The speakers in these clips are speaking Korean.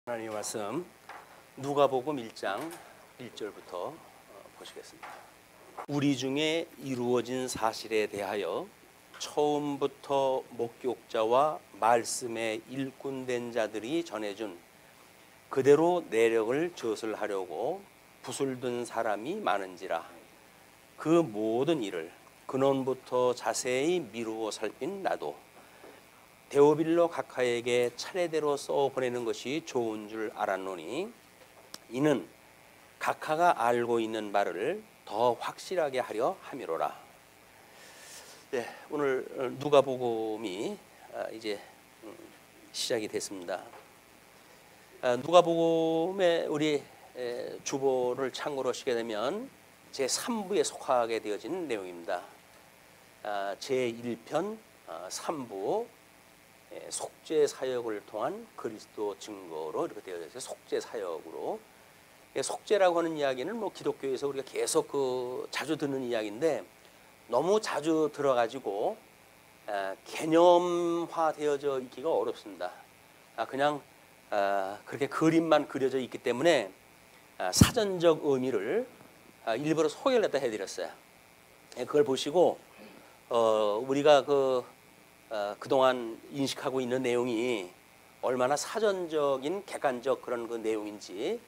하나님의 말씀 누가복음 1장 1절부터 보시겠습니다. 우리 중에 이루어진 사실에 대하여 처음부터 목격자와 말씀의 일꾼된 자들이 전해준 그대로 내력을 저술하려고 붓을 든 사람이 많은지라. 그 모든 일을 근원부터 자세히 미루어 살핀 나도 데오빌로 각하에게 차례대로 써보내는 것이 좋은 줄 알았노니 이는 각하가 알고 있는 바를 더 확실하게 하려 함이로라. 네, 오늘 누가복음이 이제 시작이 됐습니다. 누가복음의 우리 주보를 참고로 하시게 되면 제3부에 속하게 되어진 내용입니다. 제1편 3부 속죄 사역을 통한 그리스도 증거로 이렇게 되어 있어요. 속죄 사역으로. 속죄라고 하는 이야기는 뭐 기독교에서 우리가 계속 자주 듣는 이야기인데 너무 자주 들어가지고 개념화되어져 있기가 어렵습니다. 그냥 그렇게 그림만 그려져 있기 때문에 사전적 의미를 일부러 소개를 갖다 해드렸어요. 그걸 보시고 우리가 그동안 인식하고 있는 내용이 얼마나 사전적인 객관적 그런 그 내용인지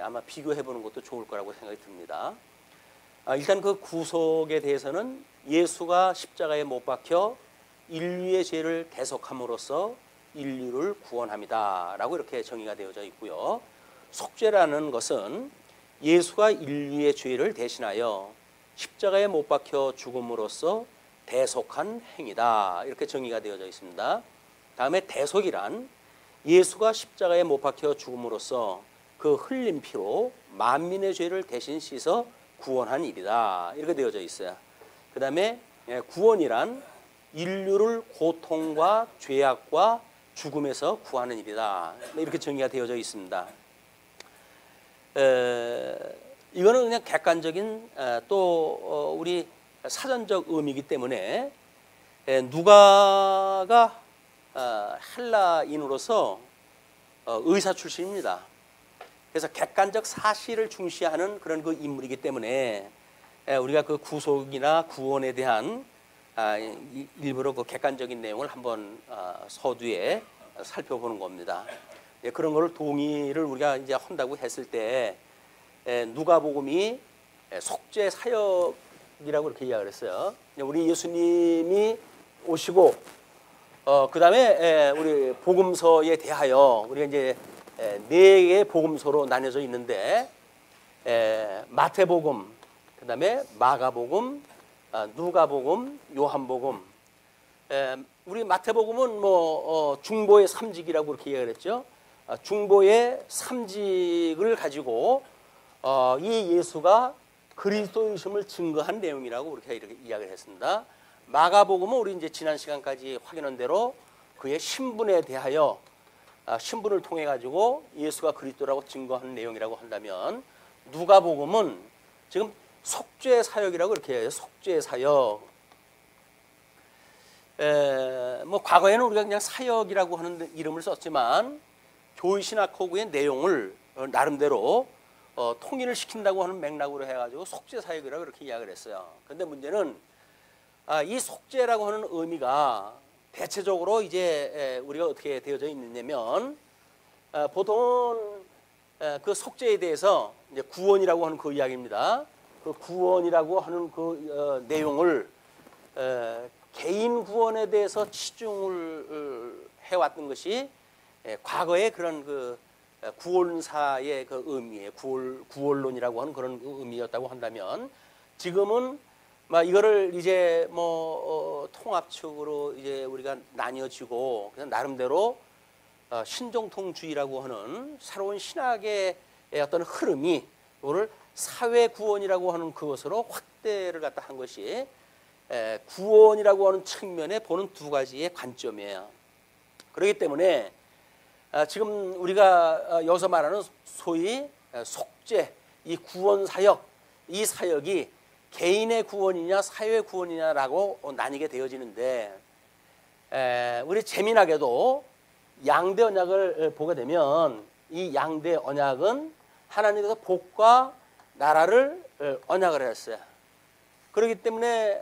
아마 비교해보는 것도 좋을 거라고 생각이 듭니다. 일단 그 구속에 대해서는 예수가 십자가에 못 박혀 인류의 죄를 대속함으로써 인류를 구원합니다 라고 이렇게 정의가 되어져 있고요. 속죄라는 것은 예수가 인류의 죄를 대신하여 십자가에 못 박혀 죽음으로써 대속한 행위다 이렇게 정의가 되어져 있습니다. 다음에 대속이란 예수가 십자가에 못 박혀 죽음으로써 그 흘린 피로 만민의 죄를 대신 씻어 구원한 일이다 이렇게 되어져 있어요. 그 다음에 구원이란 인류를 고통과 죄악과 죽음에서 구하는 일이다 이렇게 정의가 되어져 있습니다. 이거는 그냥 객관적인 또 우리 사전적 의미이기 때문에 누가가 헬라인으로서 의사 출신입니다. 그래서 객관적 사실을 중시하는 그런 그 인물이기 때문에 우리가 그 구속이나 구원에 대한 일부러 그 객관적인 내용을 한번 서두에 살펴보는 겁니다. 그런 거를 동의를 우리가 이제 한다고 했을 때 누가복음이 속죄 사역이라고 이렇게 이야기를 했어요. 우리 예수님이 오시고 그 다음에 우리 복음서에 대하여 우리가 이제 네 개의 복음서로 나뉘어져 있는데 마태복음, 그 다음에 마가복음, 누가복음, 요한복음. 우리 마태복음은 뭐 중보의 삼직이라고 이렇게 이야기를 했죠. 중보의 삼직을 가지고 이 예수가 그리스도이심을 증거한 내용이라고 이렇게 이야기를 했습니다. 마가복음은 우리 이제 지난 시간까지 확인한 대로 그의 신분에 대하여 신분을 통해 가지고 예수가 그리스도라고 증거한 내용이라고 한다면 누가복음은 지금 속죄 사역이라고 이렇게 해요. 속죄 사역. 뭐 과거에는 우리가 그냥 사역이라고 하는 이름을 썼지만 교회신학허구의 내용을 나름대로 통일을 시킨다고 하는 맥락으로 해가지고 속죄 사역이라고 이렇게 이야기를 했어요. 그런데 문제는 이 속죄라고 하는 의미가 대체적으로 이제 우리가 어떻게 되어져 있느냐면 보통은 그 속죄에 대해서 이제 구원이라고 하는 그 이야기입니다. 그 구원이라고 하는 그 내용을 개인 구원에 대해서 치중을 해왔던 것이 과거의 그런 그 구원사의 그 의미에 구원론이라고 하는 그런 의미였다고 한다면 지금은 이거를 이제 통합적으로 이제 우리가 나뉘어지고 그냥 나름대로 신정통주의라고 하는 새로운 신학의 어떤 흐름이 이거를 사회 구원이라고 하는 그것으로 확대를 갖다 한 것이 구원이라고 하는 측면에 보는 두 가지의 관점이에요. 그렇기 때문에 지금 우리가 여기서 말하는 소위 속죄, 이 구원 사역, 이 사역이 개인의 구원이냐 사회 구원이냐라고 나뉘게 되어지는데 우리 재미나게도 양대 언약을 보게 되면 이 양대 언약은 하나님께서 복과 나라를 언약을 했어요. 그렇기 때문에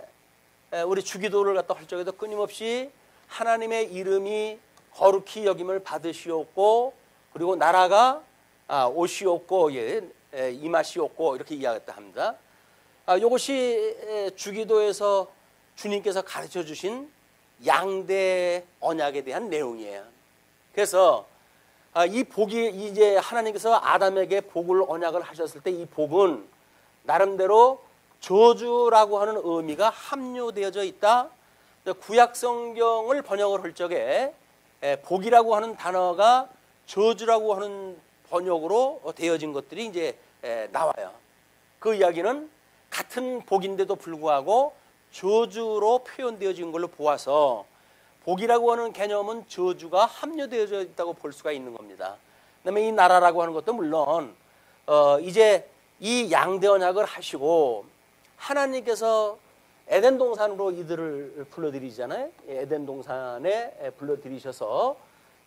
우리 주기도를 갖다 할 적에도 끊임없이 하나님의 이름이 거룩히 여김을 받으시옵고 그리고 나라가 오시옵고 임하시옵고 이렇게 이야기했다 합니다. 이것이 주기도에서 주님께서 가르쳐 주신 양대 언약에 대한 내용이에요. 그래서 이 복이 이제 하나님께서 아담에게 복을 언약을 하셨을 때 이 복은 나름대로 저주라고 하는 의미가 함유되어져 있다. 구약 성경을 번역을 할 적에 복이라고 하는 단어가 저주라고 하는 번역으로 되어진 것들이 이제 나와요. 그 이야기는 같은 복인데도 불구하고 저주로 표현되어진 걸로 보아서 복이라고 하는 개념은 저주가 함유되어져 있다고 볼 수가 있는 겁니다. 그다음에 이 나라라고 하는 것도 물론 이제 이 양대 언약을 하시고 하나님께서 에덴 동산으로 이들을 불러들이잖아요. 에덴 동산에 불러들이셔서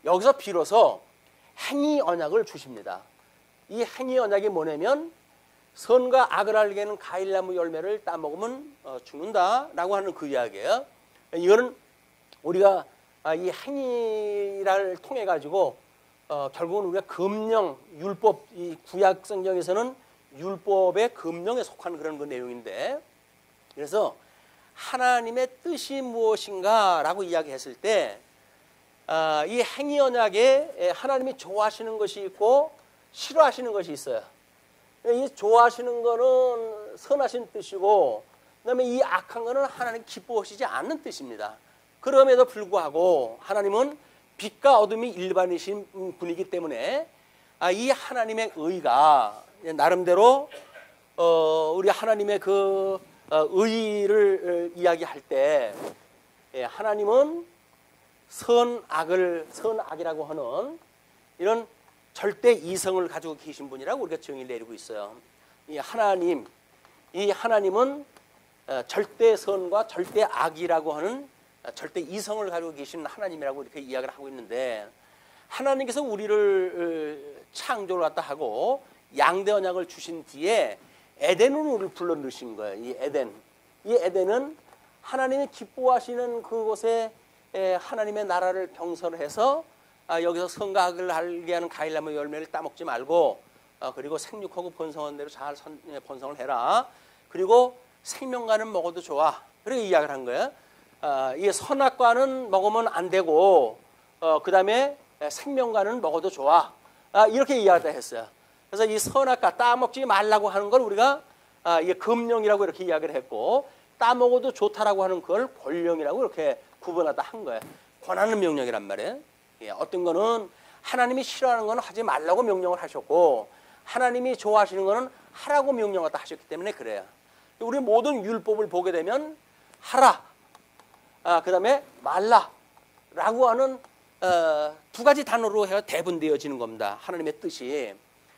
여기서 비로소 행위 언약을 주십니다. 이 행위 언약이 뭐냐면 선과 악을 알게 하는 과일나무 열매를 따먹으면 죽는다라고 하는 그 이야기예요. 이거는 우리가 이 행위를 통해 가지고 결국은 우리가 금령, 율법, 이 구약 성경에서는 율법의 금령에 속한 그런 그 내용인데, 그래서 하나님의 뜻이 무엇인가라고 이야기했을 때 이 행위 언약에 하나님이 좋아하시는 것이 있고 싫어하시는 것이 있어요. 이 좋아하시는 거는 선하신 뜻이고 그다음에 이 악한 거는 하나님 기뻐하시지 않는 뜻입니다. 그럼에도 불구하고 하나님은 빛과 어둠이 일반이신 분이기 때문에 이 하나님의 의가 나름대로 우리 하나님의 그 의를 이야기할 때 하나님은 선악이라고 하는 이런 절대 이성을 가지고 계신 분이라고 우리가 정의를 내리고 있어요. 이 하나님은 절대 선과 절대 악이라고 하는 절대 이성을 가지고 계신 하나님이라고 이렇게 이야기를 하고 있는데, 하나님께서 우리를 창조를 갖다 하고 양대 언약을 주신 뒤에 에덴으로 우리를 불러 넣으신 거예요. 이 에덴은 하나님이 기뻐하시는 그곳에 하나님의 나라를 병설해서 여기서 선과 악을 알게 하는 과일나무 열매를 따먹지 말고 그리고 생육하고 번성한 대로 잘 번성을 해라. 그리고 생명과는 먹어도 좋아. 그렇게 이야기를 한 거예요. 이 선악과는 먹으면 안 되고 그 다음에 생명과는 먹어도 좋아. 이렇게 이야기를 했어요. 그래서 이 선악과 따먹지 말라고 하는 걸 우리가 이게 금령이라고 이렇게 이야기를 했고, 따먹어도 좋다라고 하는 걸 권령이라고 이렇게 구분하다 한 거예요. 권하는 명령이란 말이에요. 어떤 거는 하나님이 싫어하는 거는 하지 말라고 명령을 하셨고 하나님이 좋아하시는 거는 하라고 명령을 하셨기 때문에 그래요. 우리 모든 율법을 보게 되면 하라, 그 다음에 말라라고 하는 두 가지 단어로 해서 대분되어지는 겁니다. 하나님의 뜻이.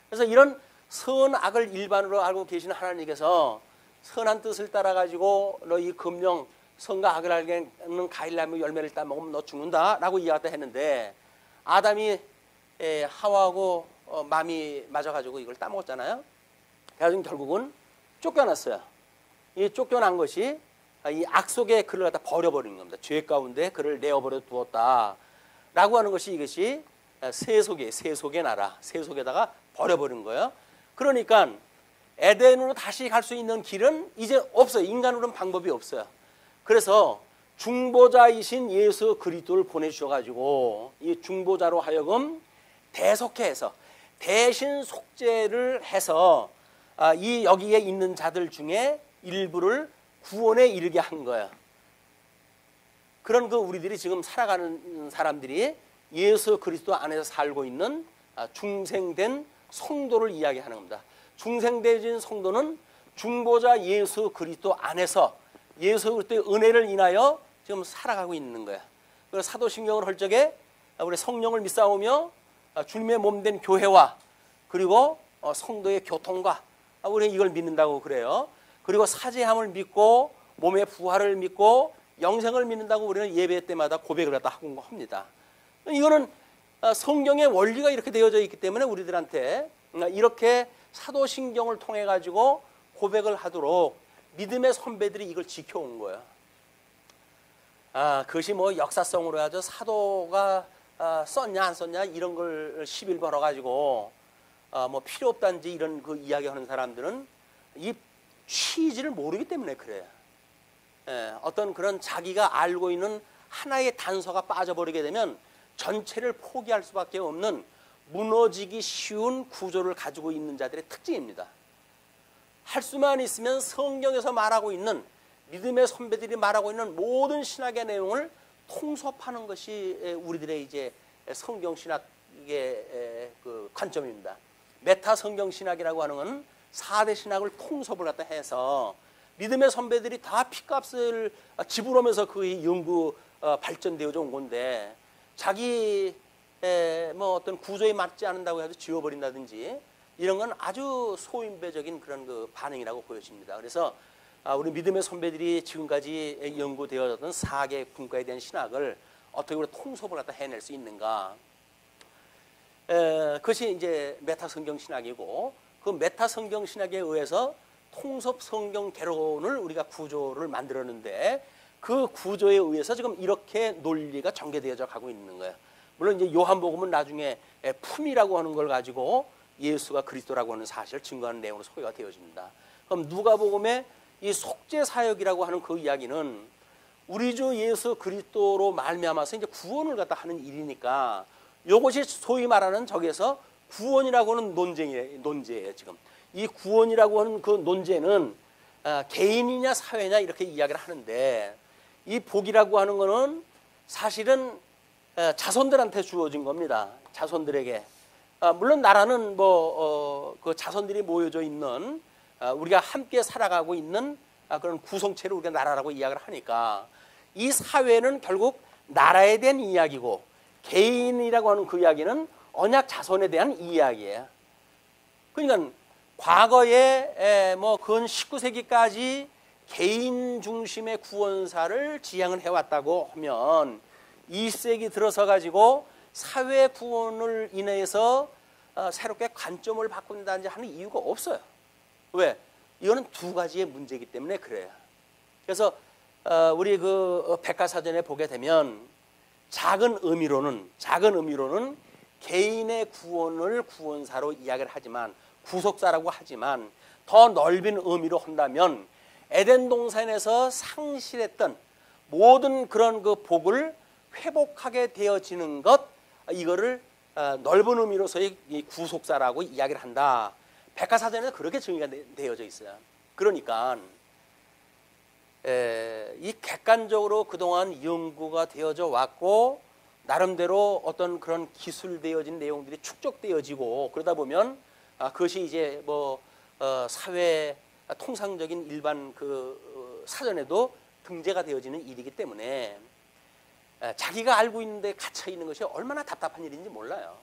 그래서 이런 선악을 일반으로 알고 계시는 하나님께서 선한 뜻을 따라 가지고 너희 금령 선과 악을 알게 하는 과일나무 열매를 따먹으면 너 죽는다라고 이야기했다 했는데, 아담이 하와하고 마음이 맞아가지고 이걸 따먹었잖아요. 그래서 결국은 쫓겨났어요. 이 쫓겨난 것이 이 악속의 그를 갖다 버려버린 겁니다. 죄 가운데 그를 내어버려 두었다라고 하는 것이 이것이 세속의 나라, 세속에다가 버려버린 거예요. 그러니까 에덴으로 다시 갈 수 있는 길은 이제 없어요. 인간으로는 방법이 없어요. 그래서 중보자이신 예수 그리스도를 보내주셔가지고 이 중보자로 하여금 대속해서 대신 속죄를 해서 이 여기에 있는 자들 중에 일부를 구원에 이르게 한 거예요. 그런 그 우리들이 지금 살아가는 사람들이 예수 그리스도 안에서 살고 있는 중생된 성도를 이야기하는 겁니다. 중생되어진 성도는 중보자 예수 그리스도 안에서 예수 그리스도의 은혜를 인하여 지금 살아가고 있는 거야. 그래서 사도신경을 할 적에 우리 성령을 믿사오며 주님의 몸된 교회와 그리고 성도의 교통과 우리 이걸 믿는다고 그래요. 그리고 사죄함을 믿고 몸의 부활을 믿고 영생을 믿는다고 우리는 예배 때마다 고백을 하고 합니다. 이거는 성경의 원리가 이렇게 되어져 있기 때문에 우리들한테 이렇게 사도신경을 통해 가지고 고백을 하도록 믿음의 선배들이 이걸 지켜온 거예요. 그것이 뭐 역사성으로 해서 사도가 썼냐 안 썼냐 이런 걸 시비를 걸어 가지고 뭐 필요 없단지 이런 그 이야기하는 사람들은 이 취지를 모르기 때문에 그래요. 어떤 그런 자기가 알고 있는 하나의 단서가 빠져버리게 되면 전체를 포기할 수밖에 없는 무너지기 쉬운 구조를 가지고 있는 자들의 특징입니다. 할 수만 있으면 성경에서 말하고 있는 믿음의 선배들이 말하고 있는 모든 신학의 내용을 통섭하는 것이 우리들의 이제 성경 신학의 그 관점입니다. 메타 성경 신학이라고 하는 건 4대 신학을 통섭을 갖다 해서 믿음의 선배들이 다 피값을 지불하면서 그 연구 발전되어져 온 건데 자기 뭐 어떤 구조에 맞지 않는다고 해서 지워버린다든지 이런 건 아주 소인배적인 그런 그 반응이라고 보여집니다. 그래서 우리 믿음의 선배들이 지금까지 연구되어졌던 4개 분과에 대한 신학을 어떻게 우리가 통섭을 갖다 해낼 수 있는가? 그것이 이제 메타 성경 신학이고 그 메타 성경 신학에 의해서 통섭 성경 개론을 우리가 구조를 만들었는데 그 구조에 의해서 지금 이렇게 논리가 전개되어져 가고 있는 거예요. 물론 이제 요한복음은 나중에 품이라고 하는 걸 가지고 예수가 그리스도라고 하는 사실을 증거하는 내용으로 소개가 되어집니다. 그럼 누가복음의 이 속죄 사역이라고 하는 그 이야기는 우리 주 예수 그리스도로 말미암아서 이제 구원을 갖다 하는 일이니까 이것이 소위 말하는 저기에서 구원이라고 하는 논제예요. 지금 이 구원이라고 하는 그 논제는 개인이냐 사회냐 이렇게 이야기를 하는데 이 복이라고 하는 거는 사실은 자손들한테 주어진 겁니다. 자손들에게. 물론 나라는 그 자손들이 모여져 있는 우리가 함께 살아가고 있는 그런 구성체를 우리가 나라라고 이야기를 하니까 이 사회는 결국 나라에 대한 이야기고 개인이라고 하는 그 이야기는 언약 자손에 대한 이야기예요. 그러니까 과거에 뭐 근 19세기까지 개인 중심의 구원사를 지향을 해왔다고 하면 20세기 들어서 가지고 사회 구원을 인해서 새롭게 관점을 바꾼다든지 하는 이유가 없어요. 왜? 이거는 두 가지의 문제이기 때문에 그래요. 그래서 우리 그 백과사전에 보게 되면 작은 의미로는 개인의 구원을 구원사로 이야기를 하지만 구속사라고 하지만 더 넓은 의미로 한다면 에덴 동산에서 상실했던 모든 그런 그 복을 회복하게 되어지는 것 이거를 넓은 의미로서의 이 구속사라고 이야기를 한다. 백과사전에서 그렇게 정의가 되어져 있어요. 그러니까 이 객관적으로 그동안 연구가 되어져 왔고 나름대로 어떤 그런 기술되어진 내용들이 축적되어지고 그러다 보면 그것이 이제 뭐 사회 통상적인 일반 그 사전에도 등재가 되어지는 일이기 때문에 자기가 알고 있는데 갇혀 있는 것이 얼마나 답답한 일인지 몰라요.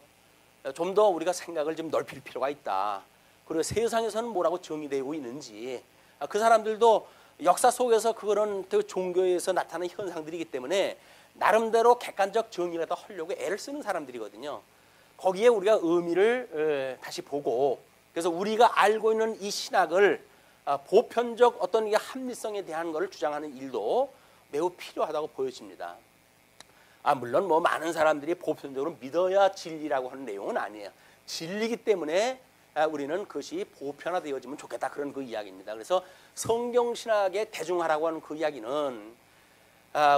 좀 더 우리가 생각을 좀 넓힐 필요가 있다. 그리고 세상에서는 뭐라고 정의되고 있는지 그 사람들도 역사 속에서 그런 종교에서 나타나는 현상들이기 때문에 나름대로 객관적 정의를 하려고 애를 쓰는 사람들이거든요. 거기에 우리가 의미를 다시 보고 그래서 우리가 알고 있는 이 신학을 보편적 어떤 합리성에 대한 것을 주장하는 일도 매우 필요하다고 보여집니다. 물론 뭐 많은 사람들이 보편적으로 믿어야 진리라고 하는 내용은 아니에요. 진리이기 때문에 우리는 그것이 보편화되어지면 좋겠다 그런 그 이야기입니다. 그래서 성경신학의 대중화라고 하는 그 이야기는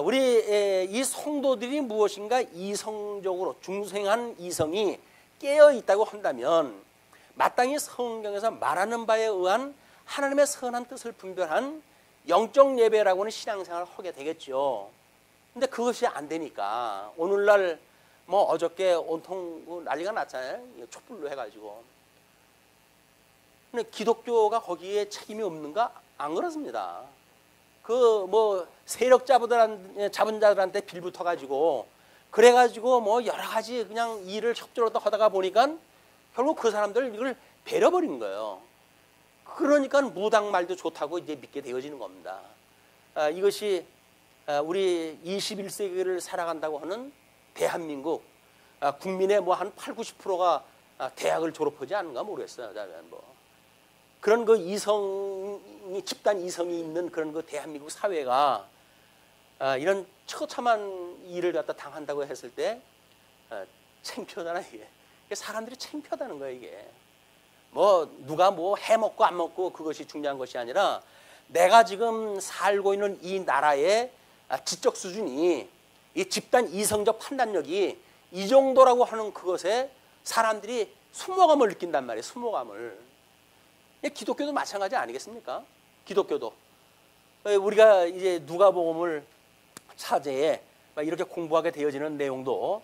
우리 이 성도들이 무엇인가 이성적으로 중생한 이성이 깨어 있다고 한다면 마땅히 성경에서 말하는 바에 의한 하나님의 선한 뜻을 분별한 영적 예배라고 하는 신앙생활을 하게 되겠죠. 근데 그것이 안 되니까 오늘날 뭐 어저께 온통 난리가 났잖아요. 촛불로 해가지고. 근데 기독교가 거기에 책임이 없는가? 안 그렇습니다. 그 뭐 세력 잡은 자들한테 빌붙어 가지고 그래가지고 뭐 여러 가지 그냥 일을 협조로 하다가 보니까 결국 그 사람들 이걸 배려버린 거예요. 그러니까 무당 말도 좋다고 이제 믿게 되어지는 겁니다. 이것이 우리 21세기를 살아간다고 하는 대한민국 국민의 뭐 한 8, 90%가 대학을 졸업하지 않은가 모르겠어요. 뭐 그런 그 이성이 집단 이성이 있는 그런 그 대한민국 사회가 이런 처참한 일을 갖다 당한다고 했을 때 창피하잖아 이게. 사람들이 창피하다는 거예요 이게. 뭐 누가 뭐 해먹고 안 먹고 그것이 중요한 것이 아니라 내가 지금 살고 있는 이 나라의 지적 수준이 이 집단 이성적 판단력이 이 정도라고 하는 그것에 사람들이 수모감을 느낀단 말이에요. 수모감을. 기독교도 마찬가지 아니겠습니까? 기독교도 우리가 이제 누가복음을 차제에 이렇게 공부하게 되어지는 내용도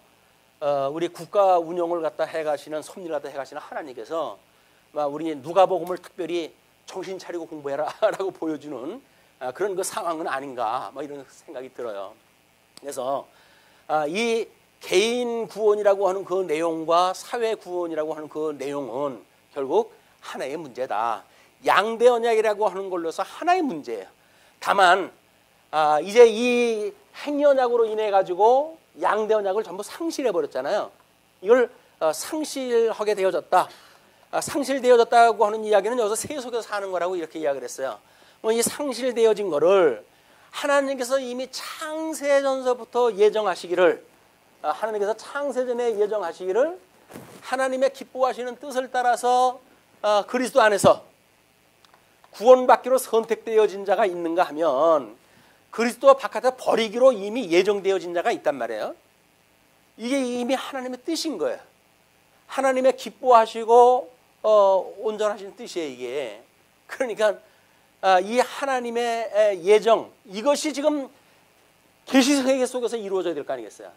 우리 국가 운영을 갖다 해가시는 섭리를 갖다 해가시는 하나님께서 우리 누가복음을 특별히 정신 차리고 공부해라라고 보여주는 그런 그 상황은 아닌가 이런 생각이 들어요. 그래서 이 개인 구원이라고 하는 그 내용과 사회 구원이라고 하는 그 내용은 결국 하나의 문제다. 양대 언약이라고 하는 걸로서 하나의 문제예요. 다만 이제 이 행연약으로 인해 가지고 양대 언약을 전부 상실해 버렸잖아요. 이걸 상실하게 되어졌다. 상실되어졌다고 하는 이야기는 여기서 세속에서 사는 거라고 이렇게 이야기를 했어요. 이 상실되어진 거를 하나님께서 이미 창세전서부터 예정하시기를 하나님께서 창세전에 예정하시기를 하나님의 기뻐하시는 뜻을 따라서 그리스도 안에서 구원받기로 선택되어진 자가 있는가 하면 그리스도 바깥에 버리기로 이미 예정되어진 자가 있단 말이에요. 이게 이미 하나님의 뜻인 거예요. 하나님의 기뻐하시고 온전하신 뜻이에요 이게. 그러니까 이 하나님의 예정 이것이 지금 계시세계 속에서 이루어져야 될 거 아니겠어요.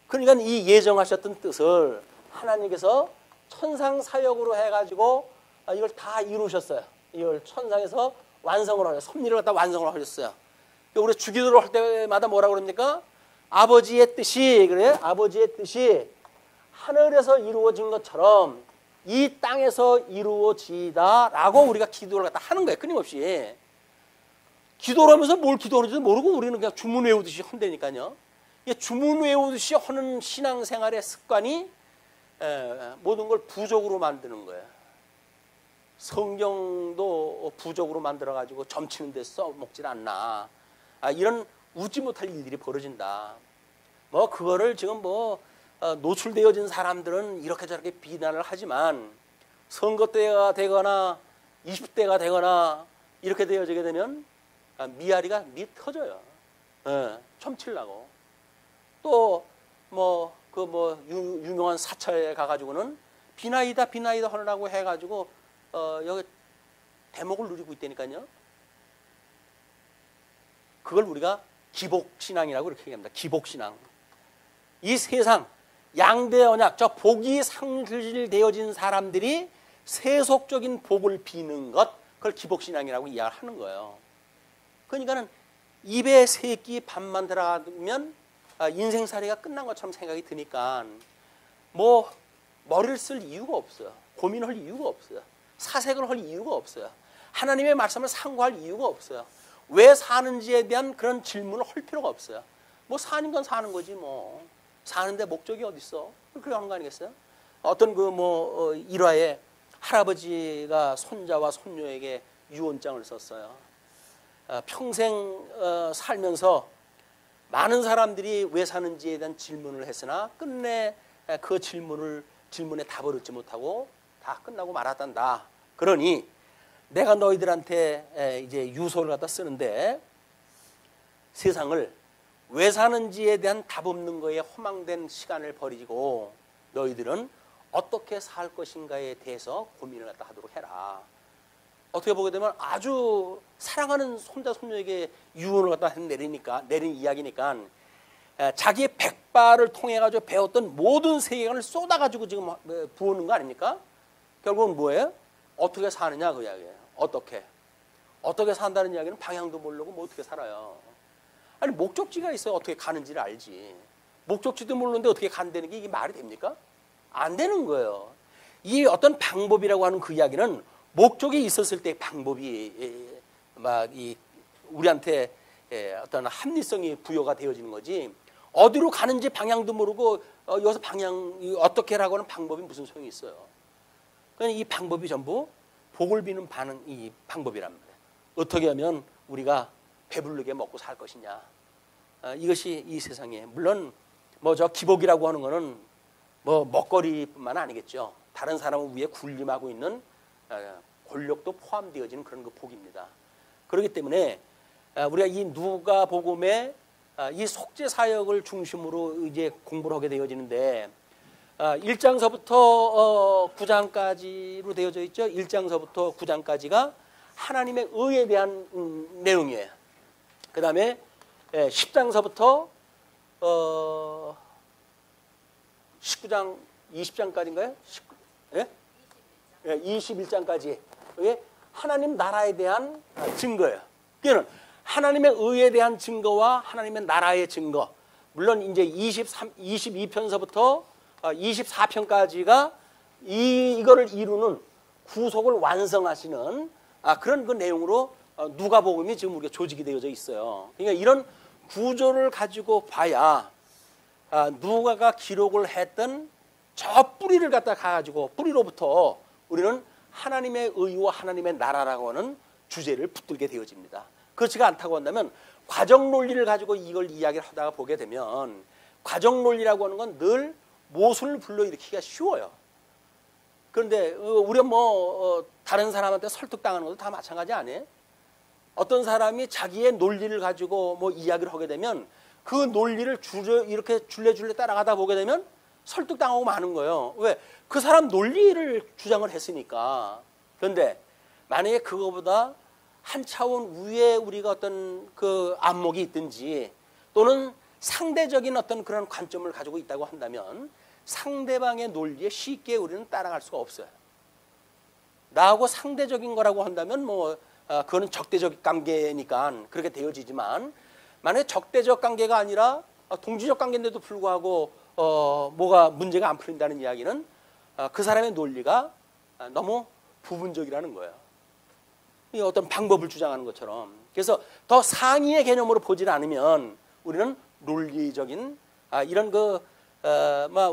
그러니까 이 예정하셨던 뜻을 하나님께서 천상 사역으로 해가지고 이걸 다 이루셨어요. 이걸 천상에서 완성을 하셨어요. 섭리를 갖다 완성을 하셨어요. 우리 주기도를 할 때마다 뭐라고 그럽니까? 아버지의 뜻이 그래 아버지의 뜻이 하늘에서 이루어진 것처럼 이 땅에서 이루어지다라고 우리가 기도를 갖다 하는 거예요. 끊임없이. 기도를 하면서 뭘 기도하는지도 모르고 우리는 그냥 주문 외우듯이 한다니까요. 주문 외우듯이 하는 신앙생활의 습관이 모든 걸 부족으로 만드는 거예요. 성경도 부족으로 만들어가지고 점치는 데 써먹질 않나. 이런 웃지 못할 일들이 벌어진다. 뭐 그거를 지금 뭐 노출되어진 사람들은 이렇게 저렇게 비난을 하지만 선거 때가 되거나 20대가 되거나 이렇게 되어지게 되면 미아리가 미 터져요. 점치려고. 또 뭐 유명한 사찰에 가가지고는 비나이다 하느라고 해가지고 여기 대목을 누리고 있다니까요. 그걸 우리가 기복신앙이라고 이렇게 얘기합니다. 기복신앙. 이 세상 양대 언약, 저 복이 상실되어진 사람들이 세속적인 복을 비는 것, 그걸 기복신앙이라고 이야기하는 거예요. 그러니까는 입에 세 끼 밥만 들어가면 인생살이가 끝난 것처럼 생각이 드니까 뭐 머리를 쓸 이유가 없어요. 고민할 이유가 없어요. 사색을 할 이유가 없어요. 하나님의 말씀을 상고할 이유가 없어요. 왜 사는지에 대한 그런 질문을 할 필요가 없어요. 뭐 사는 건 사는 거지 뭐. 사는데 목적이 어디 있어? 그렇게 하는 거 아니겠어요? 어떤 일화에 할아버지가 손자와 손녀에게 유언장을 썼어요. 평생 살면서 많은 사람들이 왜 사는지에 대한 질문을 했으나 끝내 그 질문에 답을 얻지 못하고 다 끝나고 말았단다. 그러니 내가 너희들한테 이제 유서를 갖다 쓰는데 세상을 왜 사는지에 대한 답 없는 거에 허망된 시간을 버리고 너희들은 어떻게 살 것인가에 대해서 고민을 갖다 하도록 해라. 어떻게 보게 되면 아주 사랑하는 손자 손녀에게 유언을 갖다 내린 이야기니까 자기의 백발을 통해 가지고 배웠던 모든 세계관을 쏟아 가지고 지금 부어오는 거 아닙니까? 결국은 뭐예요? 어떻게 사느냐 그 이야기예요. 어떻게 산다는 이야기는 방향도 모르고 뭐 어떻게 살아요. 아니 목적지가 있어야 어떻게 가는지를 알지. 목적지도 모르는데 어떻게 간다는 게 이게 말이 됩니까? 안 되는 거예요. 이 어떤 방법이라고 하는 그 이야기는 목적이 있었을 때 방법이 우리한테 어떤 합리성이 부여가 되어지는 거지. 어디로 가는지 방향도 모르고 여기서 어떻게 하라고 하는 방법이 무슨 소용이 있어요. 그러니까 이 방법이 전부 복을 비는 이 방법이란 말이에요. 어떻게 하면 우리가 배부르게 먹고 살 것이냐. 이것이 이 세상에, 물론 뭐 저 기복이라고 하는 거는 뭐 먹거리뿐만 아니겠죠. 다른 사람을 위해 군림하고 있는 권력도 포함되어지는 그런 그 복입니다. 그렇기 때문에 우리가 이 누가복음의 이 속죄 사역을 중심으로 이제 공부를 하게 되어지는데 1장서부터 9장까지로 되어져 있죠. 1장서부터 9장까지가 하나님의 의에 대한 내용이에요. 그 다음에 10장서부터 19장, 20장까지인가요? 21장까지. 이게 하나님 나라에 대한 증거예요. 그러니까 하나님의 의에 대한 증거와 하나님의 나라의 증거. 물론 이제 22편서부터 24편까지가 이거를 이루는 구속을 완성하시는 그런 그 내용으로 누가복음이 지금 우리가 조직이 되어져 있어요. 그러니까 이런 구조를 가지고 봐야 누가가 기록을 했던 저 뿌리를 갖다 가지고 뿌리로부터 우리는 하나님의 의와 하나님의 나라라고 하는 주제를 붙들게 되어집니다. 그렇지가 않다고 한다면 과정 논리를 가지고 이걸 이야기를 하다가 보게 되면 과정 논리라고 하는 건 늘 모순을 불러일으키기가 쉬워요. 그런데 우리가 뭐 다른 사람한테 설득당하는 것도 다 마찬가지 아니에요? 어떤 사람이 자기의 논리를 가지고 뭐 이야기를 하게 되면 그 논리를 이렇게 줄레줄레 따라가다 보게 되면 설득당하고 마는 거예요. 왜? 그 사람 논리를 주장을 했으니까. 그런데 만약에 그거보다 한 차원 위에 우리가 어떤 그 안목이 있든지 또는 상대적인 어떤 그런 관점을 가지고 있다고 한다면 상대방의 논리에 쉽게 우리는 따라갈 수가 없어요. 나하고 상대적인 거라고 한다면 뭐 그거는 적대적 관계니까 그렇게 되어지지만 만약에 적대적 관계가 아니라 동지적 관계인데도 불구하고 뭐가 문제가 안 풀린다는 이야기는 그 사람의 논리가 너무 부분적이라는 거예요. 이 어떤 방법을 주장하는 것처럼. 그래서 더 상위의 개념으로 보질 않으면 우리는 논리적인 이런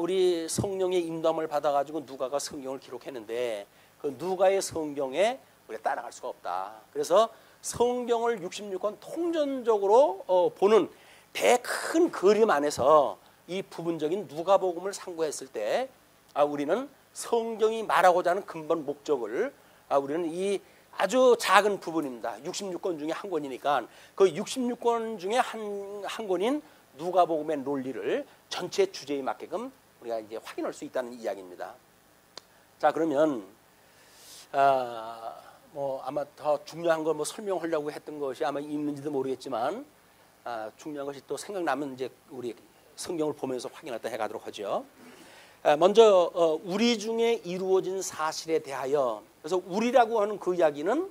우리 성령의 인도함을 받아가지고 누가가 성경을 기록했는데 그 누가의 성경에 우리가 따라갈 수가 없다. 그래서 성경을 66권 통전적으로 보는 큰 그림 안에서 이 부분적인 누가복음을 상고했을 때 우리는 성경이 말하고자 하는 근본 목적을 우리는 이 아주 작은 부분입니다. 66권 중에 한 권이니까 그 66권 중에 한 권인 누가복음의 논리를 전체 주제에 맞게끔 우리가 이제 확인할 수 있다는 이야기입니다. 자, 그러면 뭐 아마 더 중요한 걸 뭐 설명하려고 했던 것이 아마 있는지도 모르겠지만 중요한 것이 또 생각나면 이제 우리 성경을 보면서 확인하다 해가도록 하죠. 먼저 우리 중에 이루어진 사실에 대하여, 그래서 우리라고 하는 그 이야기는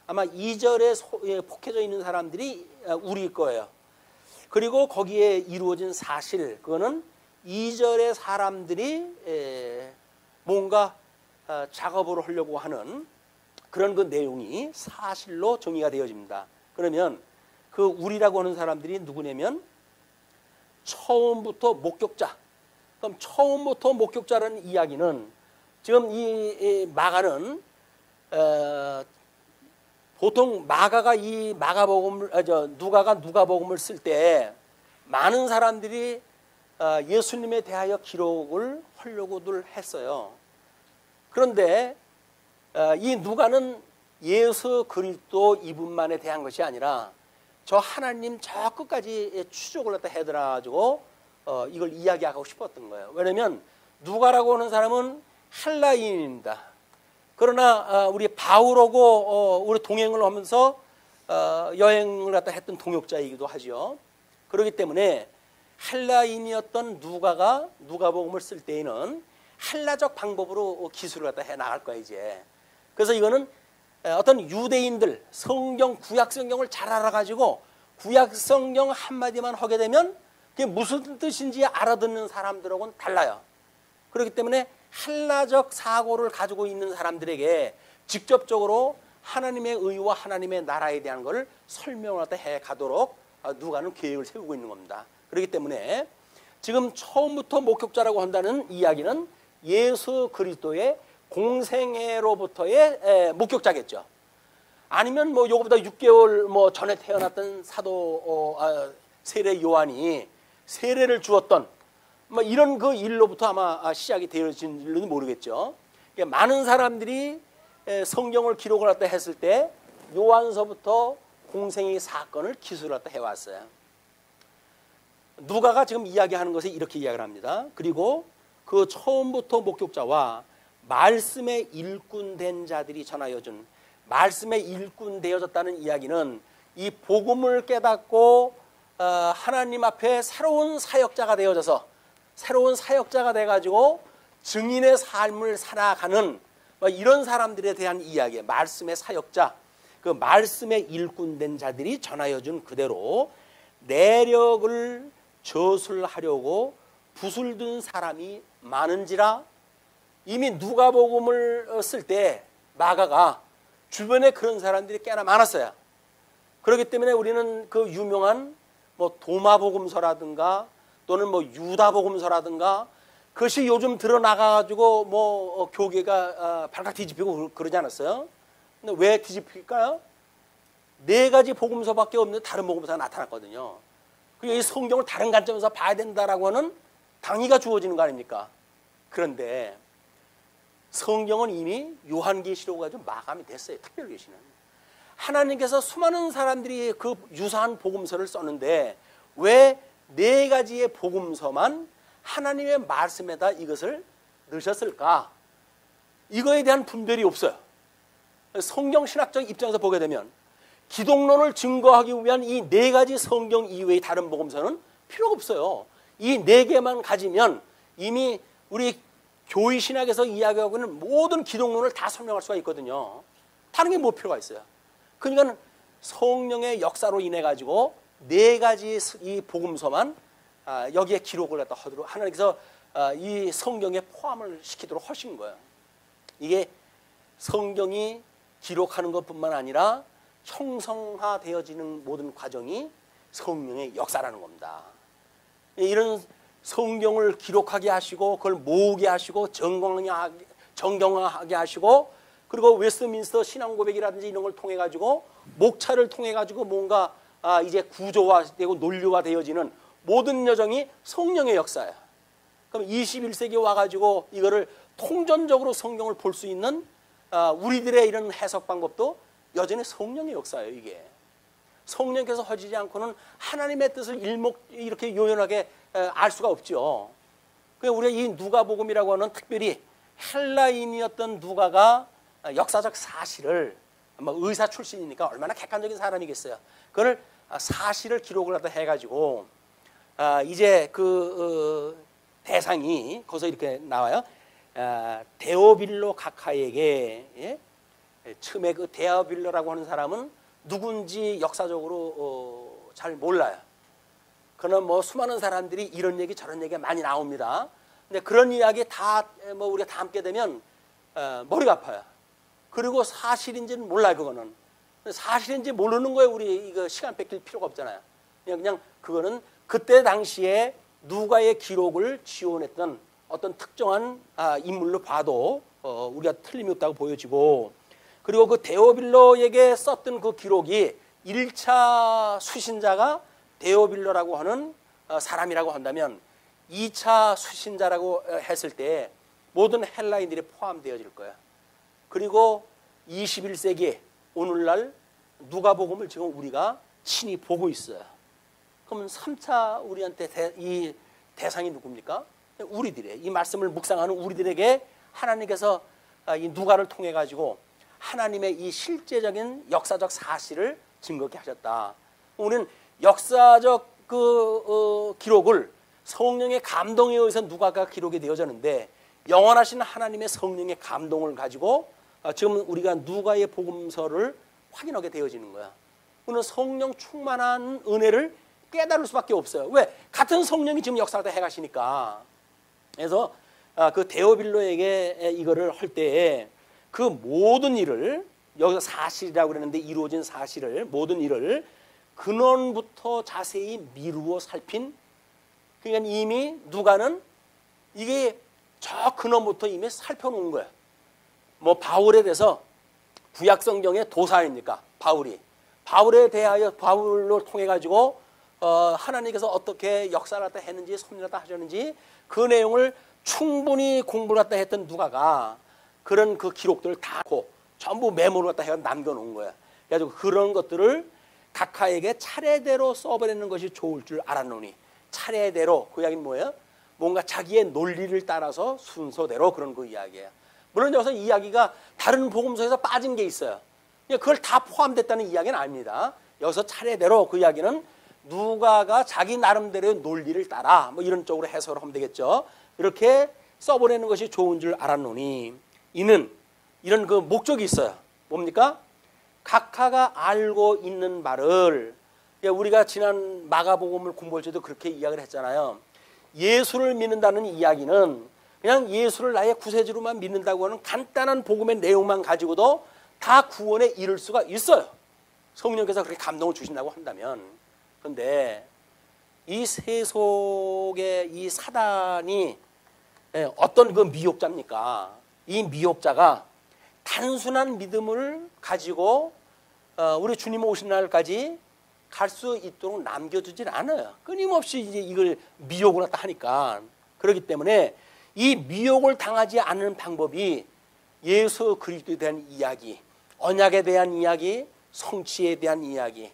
아마 2절에 폭해져 있는 사람들이 우리일 거예요. 그리고 거기에 이루어진 사실, 그거는 2절의 사람들이 뭔가 작업을 하려고 하는 그런 그 내용이 사실로 정의가 되어집니다. 그러면 그 우리라고 하는 사람들이 누구냐면 처음부터 목격자. 그럼 처음부터 목격자라는 이야기는 지금 이 마가는 보통 마가가 이 마가복음을 누가가 누가복음을 쓸 때 많은 사람들이 예수님에 대하여 기록을 하려고들 했어요. 그런데 이 누가는 예수 그리스도 이분만에 대한 것이 아니라 저 하나님 저 끝까지 추적을 갖다 해들어가지고 이걸 이야기하고 싶었던 거예요. 왜냐하면 누가라고 하는 사람은 헬라인입니다. 그러나 우리 바울하고 우리 동행을 하면서 여행을 갖다 했던 동역자이기도 하죠. 그렇기 때문에 헬라인이었던 누가가 누가복음을 쓸 때에는 헬라적 방법으로 기술을 갖다 해 나갈 거야 이제. 그래서 이거는 어떤 유대인들 성경 구약 성경을 잘 알아가지고 구약 성경 한마디만 하게 되면 그게 무슨 뜻인지 알아듣는 사람들하고는 달라요. 그렇기 때문에 헬라적 사고를 가지고 있는 사람들에게 직접적으로 하나님의 의와 하나님의 나라에 대한 것을 설명을 해 가도록 누가는 계획을 세우고 있는 겁니다. 그렇기 때문에 지금 처음부터 목격자라고 한다는 이야기는 예수 그리스도의 공생애로부터의 목격자겠죠. 아니면 뭐 요거보다 6개월 뭐 전에 태어났던 사도 세례 요한이 세례를 주었던 뭐 이런 그 일로부터 아마 시작이 되어진지는 모르겠죠. 많은 사람들이 성경을 기록을 했다 했을 때 요한서부터 공생의 사건을 기술을 했다 해왔어요. 누가가 지금 이야기하는 것에 이렇게 이야기를 합니다. 그리고 그 처음부터 목격자와 말씀에 일꾼된 자들이 전하여 준, 말씀에 일꾼되어졌다는 이야기는 이 복음을 깨닫고 하나님 앞에 새로운 사역자가 되어져서 새로운 사역자가 돼가지고 증인의 삶을 살아가는 이런 사람들에 대한 이야기예요. 말씀의 사역자, 그 말씀에 일꾼된 자들이 전하여 준 그대로 내력을 저술하려고 붓을 든 사람이 많은지라. 이미 누가복음을 쓸 때 마가가 주변에 그런 사람들이 꽤나 많았어요. 그렇기 때문에 우리는 그 유명한 뭐 도마복음서라든가 또는 뭐 유다복음서라든가 그것이 요즘 드러나가지고 뭐 교계가 발칵 뒤집히고 그러지 않았어요? 근데 왜 뒤집힐까요? 4가지 복음서밖에 없는데 다른 복음서가 나타났거든요. 그리고 이 성경을 다른 관점에서 봐야 된다라고 하는 당위가 주어지는 거 아닙니까? 그런데 성경은 이미 요한계시록 가지고 마감이 됐어요. 특별계시는. 하나님께서 수많은 사람들이 그 유사한 복음서를 썼는데 왜 4가지의 복음서만 하나님의 말씀에다 이것을 넣으셨을까? 이거에 대한 분별이 없어요. 성경신학적 입장에서 보게 되면 기독론을 증거하기 위한 이 4가지 성경 이외의 다른 복음서는 필요가 없어요. 이 4개만 가지면 이미 우리 교회신학에서 이야기하고 있는 모든 기독론을 다 설명할 수가 있거든요. 다른 게 뭐 필요가 있어요. 그러니까 성령의 역사로 인해 가지고 4가지 이 복음서만 여기에 기록을 갖다 하도록 하나님께서 이 성경에 포함을 시키도록 하신 거예요. 이게 성경이 기록하는 것뿐만 아니라 형성화되어지는 모든 과정이 성령의 역사라는 겁니다. 이런 성경을 기록하게 하시고 그걸 모으게 하시고 정경하게 하시고 그리고 웨스트민스터 신앙고백이라든지 이런 걸 통해 가지고 목차를 통해 가지고 뭔가 이제 구조화되고 논리화되어지는 모든 여정이 성령의 역사예요. 그럼 21세기에 와가지고 이거를 통전적으로 성경을 볼 수 있는 우리들의 이런 해석 방법도 여전히 성령의 역사예요. 이게 성령께서 허지지 않고는 하나님의 뜻을 이렇게 요연하게 알 수가 없죠. 그러니까 우리가 이 누가복음이라고 하는 특별히 헬라인이었던 누가가 역사적 사실을 의사 출신이니까 얼마나 객관적인 사람이겠어요. 그걸 사실을 기록을 하다 해가지고 이제 그 대상이 거기서 이렇게 나와요. 데오빌로 각하에게, 예? 처음에 그 데오빌로라고 하는 사람은 누군지 역사적으로 잘 몰라요. 그러나 뭐 수많은 사람들이 이런 얘기 저런 얘기가 많이 나옵니다. 근데 그런 이야기 다 뭐 우리가 다 함께 되면 머리가 아파요. 그리고 사실인지는 몰라요. 그거는 사실인지 모르는 거에 우리 이거 시간 뺏길 필요가 없잖아요. 그냥 그거는 그때 당시에 누가의 기록을 지원했던 어떤 특정한 인물로 봐도 우리가 틀림이 없다고 보여지고, 그리고 그 데오빌로에게 썼던 그 기록이 1차 수신자가 데오빌로라고 하는 사람이라고 한다면 2차 수신자라고 했을 때 모든 헬라인들이 포함되어질 거예요. 그리고 21세기 오늘날 누가복음을 지금 우리가 친히 보고 있어요. 그러면 3차 우리한테 이 대상이 누굽니까? 우리들의 이 말씀을 묵상하는 우리들에게 하나님께서 이 누가를 통해 가지고 하나님의 이 실제적인 역사적 사실을 증거케 하셨다. 우리는 역사적 기록을 성령의 감동에 의해서 누가가 기록이 되어졌는데 영원하신 하나님의 성령의 감동을 가지고 지금 우리가 누가의 복음서를 확인하게 되어지는 거야. 우리는 성령 충만한 은혜를 깨달을 수밖에 없어요. 왜? 같은 성령이 지금 역사를 해가시니까. 그래서 그 데오빌로에게 이거를 할 때에 그 모든 일을, 여기서 사실이라고 그러는데 이루어진 사실을, 모든 일을 근원부터 자세히 미루어 살핀 그러니까 이미 누가는 이게 저 근원부터 이미 살펴놓은 거예요. 뭐 바울에 대해서 구약 성경의 도사입니까? 바울에 대하여 바울로 통해 가지고 하나님께서 어떻게 역사를 갖다 했는지 섭리를 갖다 하셨는지 그 내용을 충분히 공부를 갖다 했던 누가가 그런 그 기록들을 다 전부 메모를 갖다 해서 남겨놓은 거야. 그래가지고 그런 것들을 각하에게 차례대로 써버리는 것이 좋을 줄 알았노니, 차례대로 그 이야기는 뭐예요? 뭔가 자기의 논리를 따라서 순서대로 그런 그 이야기예요. 물론 여기서 이야기가 다른 복음서에서 빠진 게 있어요. 그걸 다 포함됐다는 이야기는 아닙니다. 여기서 차례대로 그 이야기는 누가가 자기 나름대로의 논리를 따라 뭐 이런 쪽으로 해석을 하면 되겠죠. 이렇게 써보내는 것이 좋은 줄 알았노니, 이는 이런 그 목적이 있어요. 뭡니까? 각하가 알고 있는 바를, 우리가 지난 마가복음을 공부할 때도 그렇게 이야기를 했잖아요. 예수를 믿는다는 이야기는 그냥 예수를 나의 구세주로만 믿는다고 하는 간단한 복음의 내용만 가지고도 다 구원에 이를 수가 있어요. 성령께서 그렇게 감동을 주신다고 한다면. 그런데 이 세속의 이 사단이 어떤 그 미혹자입니까? 이 미혹자가 단순한 믿음을 가지고 우리 주님 오신 날까지 갈 수 있도록 남겨두질 않아요. 끊임없이 이제 이걸 미혹을 갖다 하니까. 그렇기 때문에 이 미혹을 당하지 않는 방법이 예수 그리스도에 대한 이야기, 언약에 대한 이야기, 성취에 대한 이야기,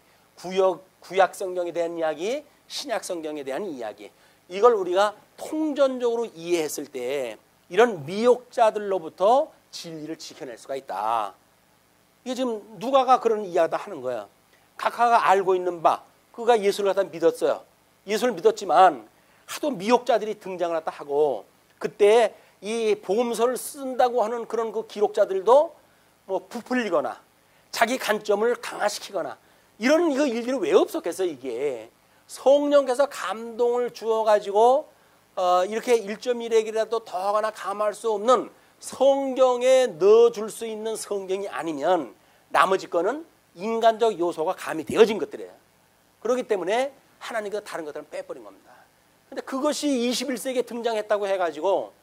구약 성경에 대한 이야기, 신약 성경에 대한 이야기, 이걸 우리가 통전적으로 이해했을 때 이런 미혹자들로부터 진리를 지켜낼 수가 있다. 이게 지금 누가가 그런 이야기다 하는 거예요. 각하가 알고 있는 바, 그가 예수를 갖다 믿었어요. 예수를 믿었지만 하도 미혹자들이 등장을 갖다 하고, 그때 이 복음서를 쓴다고 하는 그런 그 기록자들도 뭐 부풀리거나 자기 관점을 강화시키거나 이런 이거 일들이 왜 없었겠어요. 이게 성령께서 감동을 주어가지고 이렇게 1.1핵이라도 더 하거나 감할 수 없는 성경에 넣어줄 수 있는 성경이 아니면 나머지 거는 인간적 요소가 가미되어진 것들이에요. 그렇기 때문에 하나님께서 다른 것들은 빼버린 겁니다. 근데 그것이 21세기에 등장했다고 해가지고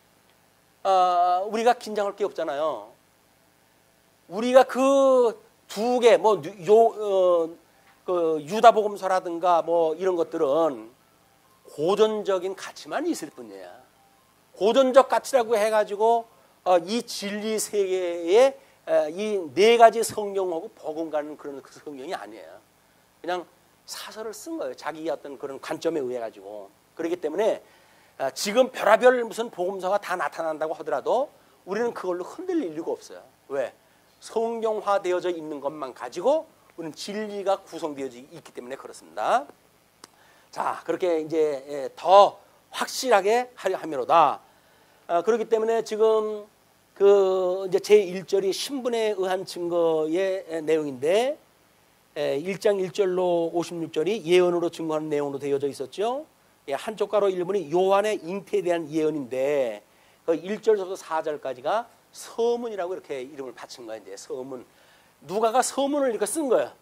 우리가 긴장할 게 없잖아요. 우리가 그 두 개, 뭐 그 유다복음서라든가 뭐 이런 것들은 고전적인 가치만 있을 뿐이에요. 고전적 가치라고 해가지고 이 진리 세계에 이 네 가지 성경하고 버금가는 그런 성경이 아니에요. 그냥 사설을 쓴 거예요. 자기 어떤 그런 관점에 의해 가지고. 그렇기 때문에 지금 별의별 무슨 복음서가 다 나타난다고 하더라도 우리는 그걸로 흔들릴 이유가 없어요. 왜? 성경화되어져 있는 것만 가지고 우리는 진리가 구성되어져 있기 때문에 그렇습니다. 자, 그렇게 이제 더 확실하게 하려 함이로다. 그렇기 때문에 지금 그 이제 제 1절이 신분에 의한 증거의 내용인데 1장 1절로 56절이 예언으로 증거하는 내용으로 되어져 있었죠. 한쪽 가로 1번이 요한의 잉태에 대한 예언인데 그 1절부터 4절까지가 서문이라고 이렇게 이름을 바친 거예요. 이제 서문. 누가가 서문을 이렇게 쓴 거예요.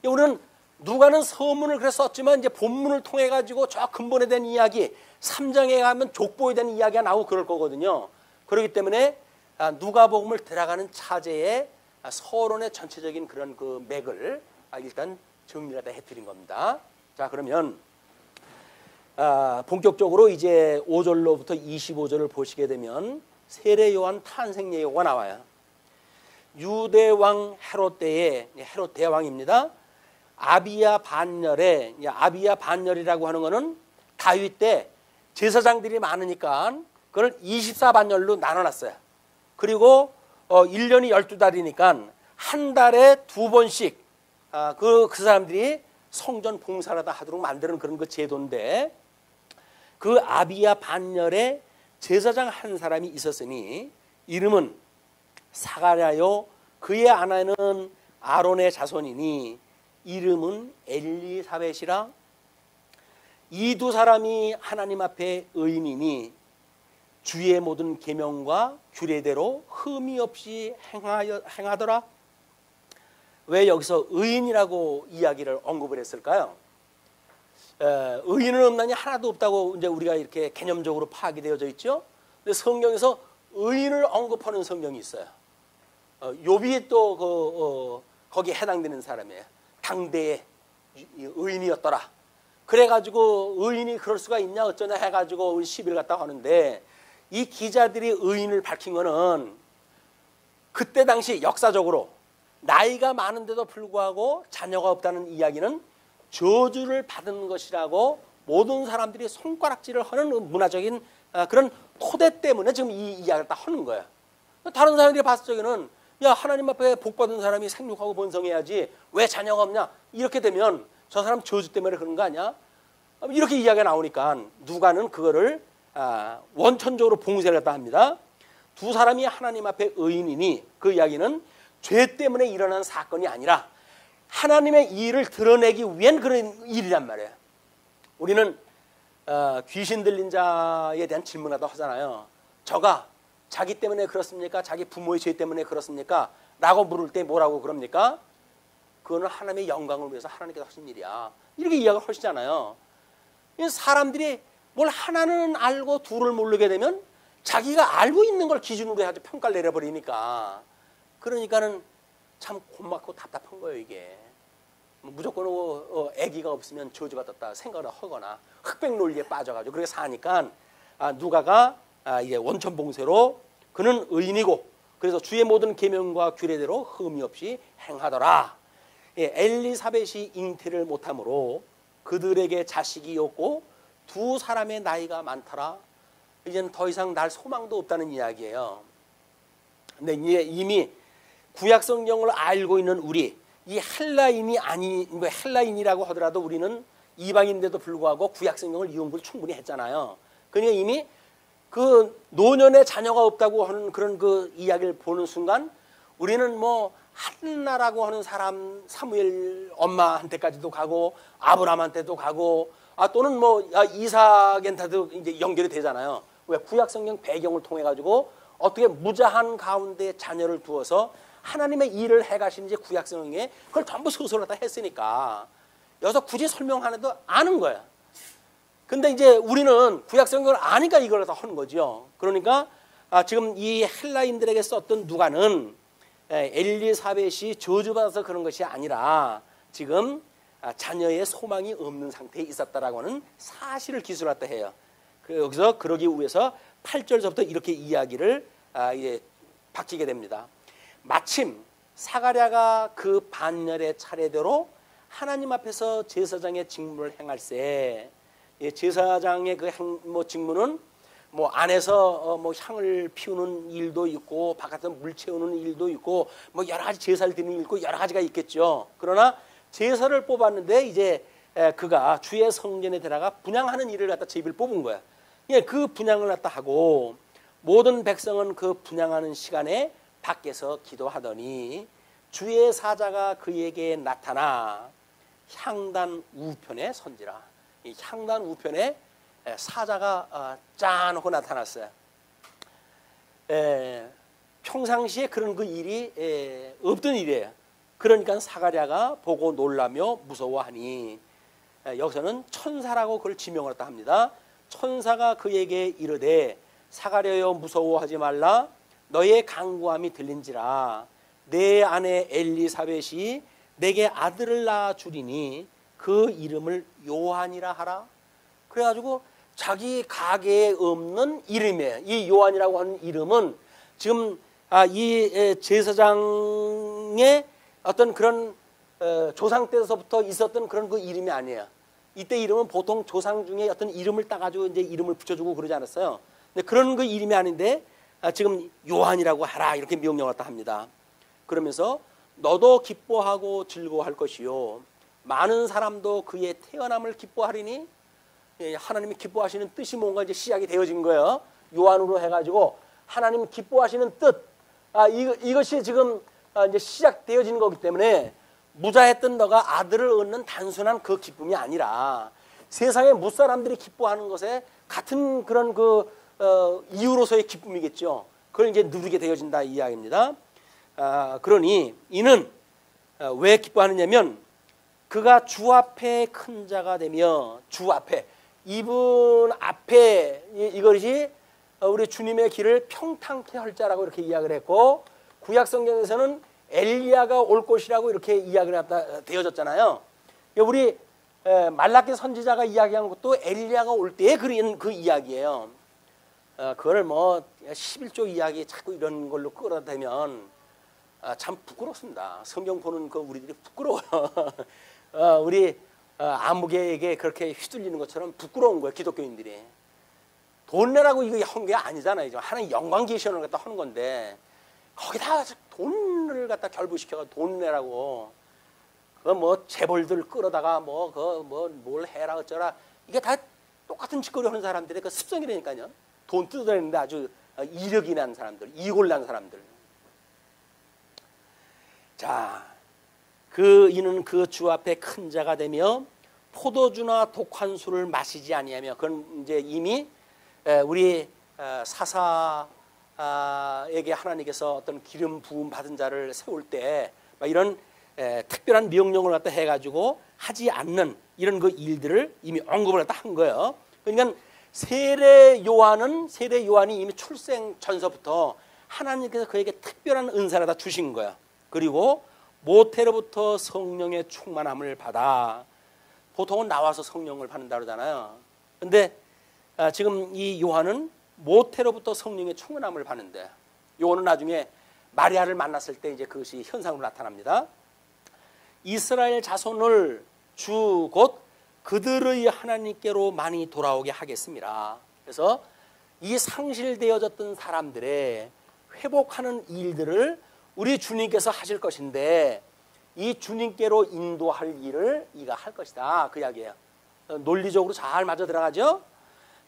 우리는 누가는 서문을 그래서 썼지만 이제 본문을 통해 가지고 저 근본에 대한 이야기, 3장에 가면 족보에 대한 이야기가 나오고 그럴 거거든요. 그렇기 때문에 누가복음을 들어가는 차제에 서론의 전체적인 그런 그 맥을 일단 정리를 해드린 겁니다. 자, 그러면 본격적으로 이제 5절로부터 25절을 보시게 되면 세례 요한 탄생 예고가 나와요. 유대왕 헤롯 때에, 헤롯 대왕입니다. 아비야 반열에, 아비야 반열이라고 하는 것은 다윗 때 제사장들이 많으니까 그걸 24반열로 나눠놨어요. 그리고 1년이 12달이니까 한 달에 2번씩 그 사람들이 성전 봉사를 하도록 만드는 그런 그 제도인데, 그 아비야 반열에 제사장 한 사람이 있었으니 이름은 사가랴요, 그의 아내는 아론의 자손이니 이름은 엘리사벳이라. 이 두 사람이 하나님 앞에 의인이니 주의 모든 계명과 규례대로 흠이 없이 행하더라. 왜 여기서 의인이라고 이야기를 언급을 했을까요? 의인은 없나니 하나도 없다고 이제 우리가 이렇게 개념적으로 파악이 되어져 있죠. 근데 성경에서 의인을 언급하는 성경이 있어요. 욥이 또 거기에 해당되는 사람이에요. 당대의 의인이었더라. 그래가지고 의인이 그럴 수가 있냐 어쩌냐 해가지고 시비를 갖다 하는데, 이 기자들이 의인을 밝힌 거는 그때 당시 역사적으로 나이가 많은데도 불구하고 자녀가 없다는 이야기는 저주를 받은 것이라고 모든 사람들이 손가락질을 하는 문화적인 그런 토대 때문에 지금 이 이야기를 다 하는 거예요. 다른 사람들이 봤을 적에는 야, 하나님 앞에 복받은 사람이 생육하고 번성해야지 왜 자녀가 없냐, 이렇게 되면 저 사람 저주 때문에 그런 거 아니야? 이렇게 이야기가 나오니까 누가는 그거를 원천적으로 봉쇄를 했다 합니다. 두 사람이 하나님 앞에 의인이니 그 이야기는 죄 때문에 일어난 사건이 아니라 하나님의 일을 드러내기 위한 그런 일이란 말이에요. 우리는 귀신 들린 자에 대한 질문하다 하잖아요. 저가 자기 때문에 그렇습니까? 자기 부모의 죄 때문에 그렇습니까? 라고 물을 때 뭐라고 그럽니까? 그거는 하나님의 영광을 위해서 하나님께서 하신 일이야. 이렇게 이야기를 하시잖아요. 사람들이 뭘 하나는 알고 둘을 모르게 되면 자기가 알고 있는 걸 기준으로 해가지고 평가를 내려버리니까, 그러니까는 참 고맙고 답답한 거예요. 이게 무조건 아기가 없으면 저주받았다 생각을 하거나 흑백 논리에 빠져가지고 그렇게 사니까 누가가 이게 원천 봉쇄로 그는 의인이고 그래서 주의 모든 계명과 규례대로 흠이 없이 행하더라. 엘리사벳이 잉태를 못하므로 그들에게 자식이 없고 두 사람의 나이가 많더라. 이제는 더 이상 날 소망도 없다는 이야기예요. 근데 이미 구약 성경을 알고 있는 우리, 이 헬라인이라고 하더라도 우리는 이방인인데도 불구하고 구약 성경을 이용을 충분히 했잖아요. 그러니까 이미 그 노년에 자녀가 없다고 하는 그런 그 이야기를 보는 순간 우리는 뭐 한나라고 하는 사람 사무엘 엄마한테까지도 가고 아브라함한테도 가고 또는 뭐 이삭한테도 이제 연결이 되잖아요. 왜? 구약 성경 배경을 통해 가지고 어떻게 무자한 가운데 자녀를 두어서 하나님의 일을 해가시는지 구약 성경에 그걸 전부 소설로 다 했으니까 여기서 굳이 설명 안 해도 아는 거야. 근데 이제 우리는 구약 성경을 아니까 이걸 다 하는 거죠. 그러니까 지금 이 헬라인들에게 썼던 누가는 엘리사벳이 저주받아서 그런 것이 아니라 지금 자녀의 소망이 없는 상태에 있었다라고 하는 사실을 기술했다 해요. 여기서 그러기 위해서 8절서부터 이렇게 이야기를 바뀌게 됩니다. 마침 사가랴가 그 반열의 차례대로 하나님 앞에서 제사장의 직무를 행할세. 제사장의 그 직무는 뭐 안에서 뭐 향을 피우는 일도 있고 바깥에서 물 채우는 일도 있고 뭐 여러 가지 제사를 드리는 일 있고 여러 가지가 있겠죠. 그러나 제사를 뽑았는데 이제 그가 주의 성전에 들어가 분향하는 일을 갖다 제비를 뽑은 거야. 그 분향을 갖다 하고 모든 백성은 그 분향하는 시간에 밖에서 기도하더니 주의 사자가 그에게 나타나 향단 우편에 선지라. 이 향단 우편에 사자가 짠 하고 나타났어요. 평상시에 그런 그 일이 없던 일이에요. 그러니까 사가랴가 보고 놀라며 무서워하니 여기서는 천사라고 그걸 지명을 했다 합니다. 천사가 그에게 이르되 사가랴여 무서워하지 말라. 너의 간구함이 들린지라. 내 아내 엘리사벳이 내게 아들을 낳아 주리니 그 이름을 요한이라 하라. 그래가지고 자기 가게에 없는 이름이에요. 이 요한이라고 하는 이름은 지금 이 제사장의 어떤 그런 조상 때서부터 있었던 그런 그 이름이 아니에요. 이때 이름은 보통 조상 중에 어떤 이름을 따가지고 이제 이름을 붙여주고 그러지 않았어요. 근데 그런 그 이름이 아닌데 지금 요한이라고 하라 이렇게 명령을 했다 합니다. 그러면서 너도 기뻐하고 즐거워할 것이요 많은 사람도 그의 태어남을 기뻐하리니 하나님이 기뻐하시는 뜻이 뭔가 이제 시작이 되어진 거예요. 요한으로 해가지고 하나님 기뻐하시는 뜻 이것이 지금 이제 시작되어진 거기 때문에 무자했던 너가 아들을 얻는 단순한 그 기쁨이 아니라 세상의 무사람들이 기뻐하는 것에 같은 그런 그 이유로서의 기쁨이겠죠. 그걸 이제 누리게 되어진다 이 이야기입니다. 그러니 이는 왜 기뻐하느냐면 그가 주 앞에 큰 자가 되며 주 앞에 이분 앞에 이것이 우리 주님의 길을 평탄케 할 자라고 이렇게 이야기를 했고 구약 성경에서는 엘리야가 올 것이라고 이렇게 이야기가 되어졌잖아요. 우리 말라기 선지자가 이야기한 것도 엘리야가 올 때에 그린 그 이야기예요. 그걸 뭐 11조 이야기 자꾸 이런 걸로 끌어대면 참 부끄럽습니다. 성경 보는 그 우리들이 부끄러워요. 우리 아무개에게 그렇게 휘둘리는 것처럼 부끄러운 거예요. 기독교인들이. 돈 내라고 이거 한 게 아니잖아요. 하나님 영광 계시원을 갖다 하는 건데 거기다 돈을 갖다 결부시켜 돈 내라고 그 뭐 재벌들 끌어다가 뭐 그 뭐 뭘 해라 어쩌라 이게 다 똑같은 짓거리 하는 사람들의 그 습성이라니까요. 돈 뜯어내는데 아주 이력이 난 사람들, 이골 난 사람들. 자, 이는 그 주 앞에 큰 자가 되며 포도주나 독한 술을 마시지 아니하며 그건 이제 이미 우리 사사에게 하나님께서 어떤 기름 부음 받은 자를 세울 때 이런 특별한 명령을 갖다 해가지고 하지 않는 이런 그 일들을 이미 언급을 갖다 한 거예요. 그러니까 세례 요한이 이미 출생 전서부터 하나님께서 그에게 특별한 은사를 다 주신 거예요. 그리고 모태로부터 성령의 충만함을 받아 보통은 나와서 성령을 받는다 그러잖아요. 근데 지금 이 요한은 모태로부터 성령의 충만함을 받는데 요한은 나중에 마리아를 만났을 때 이제 그것이 현상으로 나타납니다. 이스라엘 자손을 주 곧 그들의 하나님께로 많이 돌아오게 하겠습니다. 그래서 이 상실되어졌던 사람들의 회복하는 일들을 우리 주님께서 하실 것인데 이 주님께로 인도할 일을 이가 할 것이다. 그 이야기예요. 논리적으로 잘 맞아 들어가죠.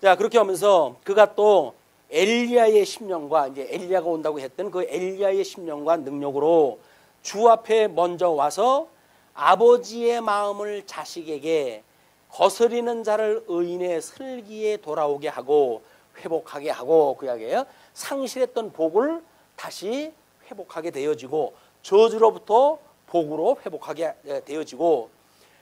자, 그렇게 하면서 그가 또 엘리야의 심령과 이제 엘리야가 온다고 했던 그 엘리야의 심령과 능력으로 주 앞에 먼저 와서 아버지의 마음을 자식에게 거스리는 자를 의인의 슬기에 돌아오게 하고 회복하게 하고 그 이야기예요. 상실했던 복을 다시 회복하게 되어지고 저주로부터 복으로 회복하게 되어지고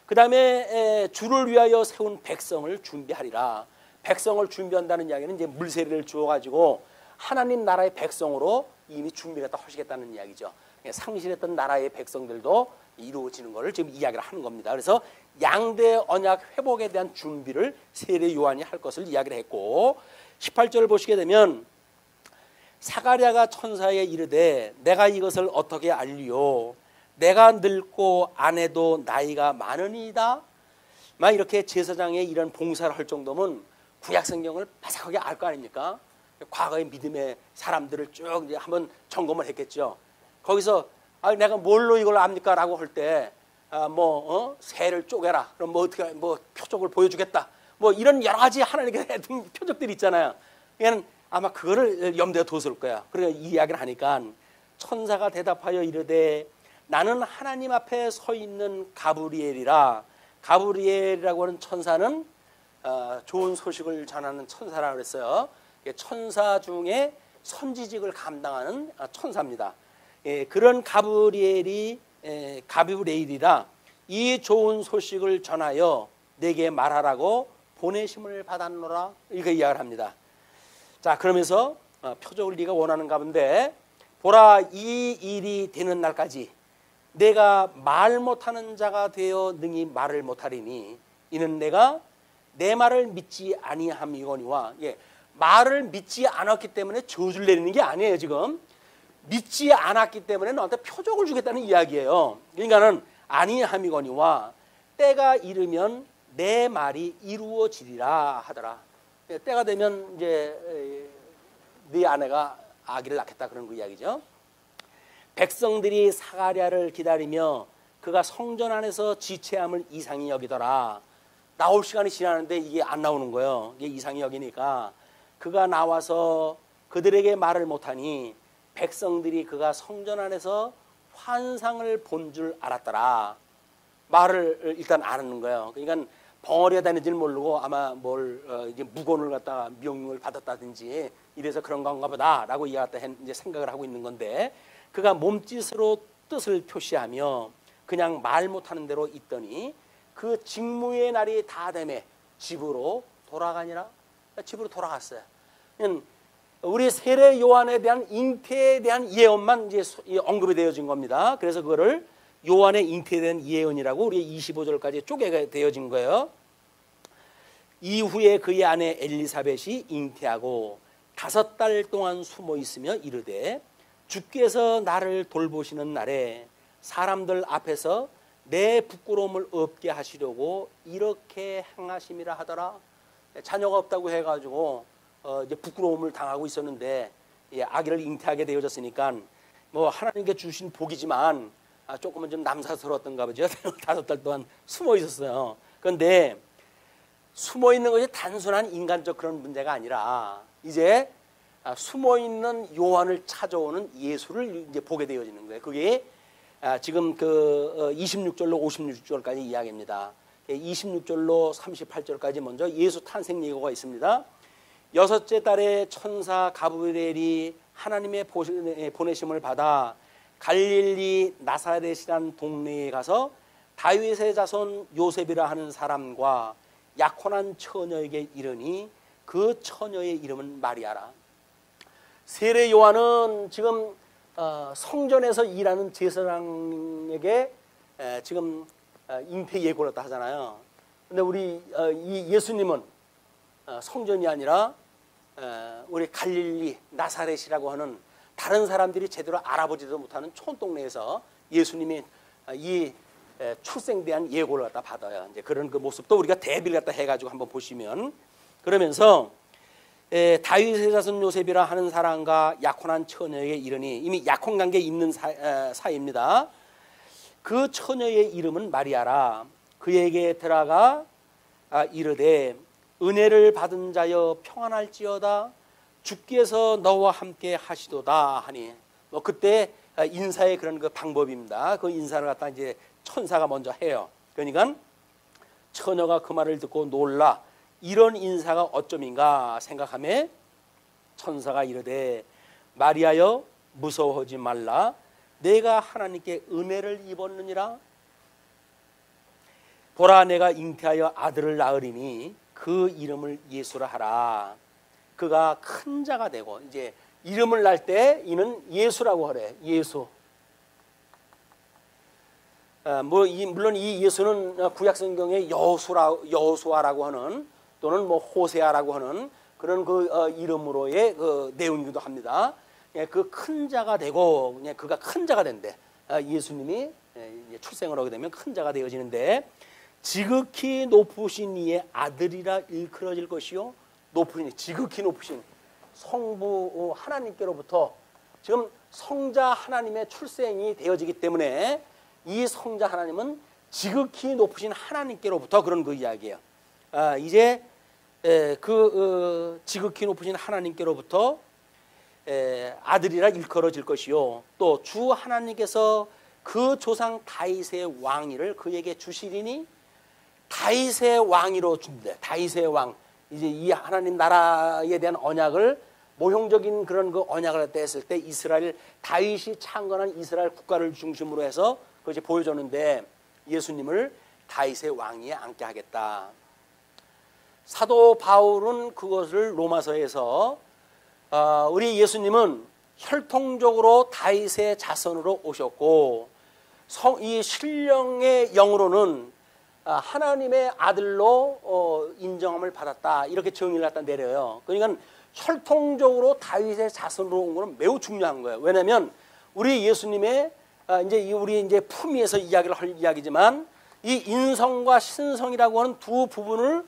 그 다음에 주를 위하여 세운 백성을 준비하리라. 백성을 준비한다는 이야기는 이제 물세례를 주어가지고 하나님 나라의 백성으로 이미 준비를 다 하시겠다는 이야기죠. 상실했던 나라의 백성들도 이루어지는 것을 지금 이야기를 하는 겁니다. 그래서 양대 언약 회복에 대한 준비를 세례 요한이 할 것을 이야기를 했고 18절을 보시게 되면 사가랴가 천사에 이르되 내가 이것을 어떻게 알리요 내가 늙고 아내도 나이가 많으니이다. 막 이렇게 제사장의 이런 봉사를 할 정도면 구약 성경을 바삭하게 알 거 아닙니까? 과거의 믿음의 사람들을 쭉 이제 한번 점검을 했겠죠. 거기서 내가 뭘로 이걸 압니까? 라고 할 때 새를 쪼개라. 그럼 뭐 어떻게 표적을 보여주겠다. 뭐 이런 여러 가지 하나님께 했던 표적들이 있잖아요. 얘는 아마 그거를 염두에 뒀을 거야. 그러니까 이 이야기를 하니까 천사가 대답하여 이르되 나는 하나님 앞에 서 있는 가브리엘이라. 가브리엘이라고 하는 천사는 좋은 소식을 전하는 천사라고 그랬어요. 천사 중에 선지직을 감당하는 천사입니다. 그런 가브리엘이라 이 좋은 소식을 전하여 내게 말하라고 보내심을 받았노라 이렇게 이야기를 합니다. 자, 그러면서 표적을 네가 원하는가 본데 보라 이 일이 되는 날까지 내가 말 못하는 자가 되어 능히 말을 못하리니 이는 내가 내 말을 믿지 아니함이거니와 말을 믿지 않았기 때문에 저주를 내리는 게 아니에요. 지금 믿지 않았기 때문에 너한테 표적을 주겠다는 이야기예요. 그러니까는 아니함이거니와 때가 이르면 내 말이 이루어지리라 하더라. 때가 되면 이제 네 아내가 아기를 낳겠다 그런 그 이야기죠. 백성들이 사가랴를 기다리며 그가 성전 안에서 지체함을 이상히 여기더라. 나올 시간이 지나는데 이게 안 나오는 거예요. 이게 이상히 여기니까 그가 나와서 그들에게 말을 못하니 백성들이 그가 성전 안에서 환상을 본 줄 알았더라. 말을 일단 아는 거예요. 그러니까 벙어리가 다니지는 모르고 아마 이제 무건을 갖다가 명령을 받았다든지 이래서 그런 건가 보다라고 이제 생각을 하고 있는 건데 그가 몸짓으로 뜻을 표시하며 그냥 말 못하는 대로 있더니 그 직무의 날이 다 되매 집으로 돌아가니라. 집으로 돌아갔어요. 우리 세례 요한에 대한 잉태에 대한 예언만 이제 언급이 되어진 겁니다. 그래서 그거를 요한의 잉태에 대한 예언이라고 우리 25절까지 쪼개가 되어진 거예요. 이후에 그의 아내 엘리사벳이 잉태하고 5달 동안 숨어 있으며 이르되 주께서 나를 돌보시는 날에 사람들 앞에서 내 부끄러움을 없게 하시려고 이렇게 행하심이라 하더라. 자녀가 없다고 해가지고 이제 부끄러움을 당하고 있었는데 아기를 잉태하게 되어졌으니까 뭐 하나님께 주신 복이지만 조금은 좀 남사스러웠던가 보죠. 5달 동안 숨어 있었어요. 그런데 숨어 있는 것이 단순한 인간적 그런 문제가 아니라 이제 숨어 있는 요한을 찾아오는 예수를 이제 보게 되어지는 거예요. 그게 지금 그 26절로 56절까지 이야기입니다. 26절로 38절까지 먼저 예수 탄생 예고가 있습니다. 6째 달에 천사 가브리엘이 하나님의 보내심을 받아 갈릴리 나사렛이라는 동네에 가서 다윗의 자손 요셉이라 하는 사람과 약혼한 처녀에게 이르니 그 처녀의 이름은 마리아라. 세례 요한은 지금 성전에서 일하는 제사장에게 지금 잉태 예고를 다 하잖아요. 근데 우리 이 예수님은 성전이 아니라 우리 갈릴리 나사렛이라고 하는 다른 사람들이 제대로 알아보지도 못하는 촌동네에서 예수님이 이 출생에 대한 예고를 갖다 받아요. 이제 그런 그 모습도 우리가 대비를 갖다 해가지고 한번 보시면, 그러면서 다윗의 자손 요셉이라 하는 사람과 약혼한 처녀에게 이르니, 이미 약혼 관계에 있는 사이입니다. 그 처녀의 이름은 마리아라. 그에게 들어가 이르되 은혜를 받은 자여 평안할지어다 주께서 너와 함께 하시도다 하니, 뭐 그때 인사의 그런 그 방법입니다. 그 인사를 갖다 이제 천사가 먼저 해요. 그러니까 처녀가 그 말을 듣고 놀라 이런 인사가 어쩜인가 생각하며 천사가 이르되 마리아여 무서워하지 말라 내가 하나님께 은혜를 입었느니라. 보라 내가 잉태하여 아들을 낳으리니 그 이름을 예수라 하라. 그가 큰 자가 되고, 이제 이름을 낳을 때 이는 예수라고 하래. 예수. 물론 이 예수는 구약성경의 여호수아라고 하는, 또는 뭐 호세아라고 하는 그런 그 이름으로의 그 내용이기도 합니다. 그 큰 자가 되고, 그가 큰 자가 된대. 예수님이 출생을 하게 되면 큰 자가 되어지는데, 지극히 높으신 이의 아들이라 일컬어질 것이요. 높으신, 지극히 높으신 성부 하나님께로부터 지금 성자 하나님의 출생이 되어지기 때문에 이 성자 하나님은 지극히 높으신 하나님께로부터, 그런 그 이야기예요. 이제 지극히 높으신 하나님께로부터 아들이라 일컬어질 것이요. 또 주 하나님께서 그 조상 다윗의 왕위를 그에게 주시리니, 다윗의 왕위로 준대. 다윗의 왕. 이제 이 하나님 나라에 대한 언약을, 모형적인 그런 그 언약을 했을 때 이스라엘, 다윗이 창건한 이스라엘 국가를 중심으로 해서 그것이 보여줬는데, 예수님을 다윗의 왕위에 앉게 하겠다. 사도 바울은 그것을 로마서에서 우리 예수님은 혈통적으로 다윗의 자손으로 오셨고 이 신령의 영으로는 하나님의 아들로 인정함을 받았다, 이렇게 정의를 갖다 내려요. 그러니까 혈통적으로 다윗의 자손으로 온 것은 매우 중요한 거예요. 왜냐하면 우리 예수님의 이제 우리 이제 품위에서 이야기를 할 이야기지만, 이 인성과 신성이라고 하는 두 부분을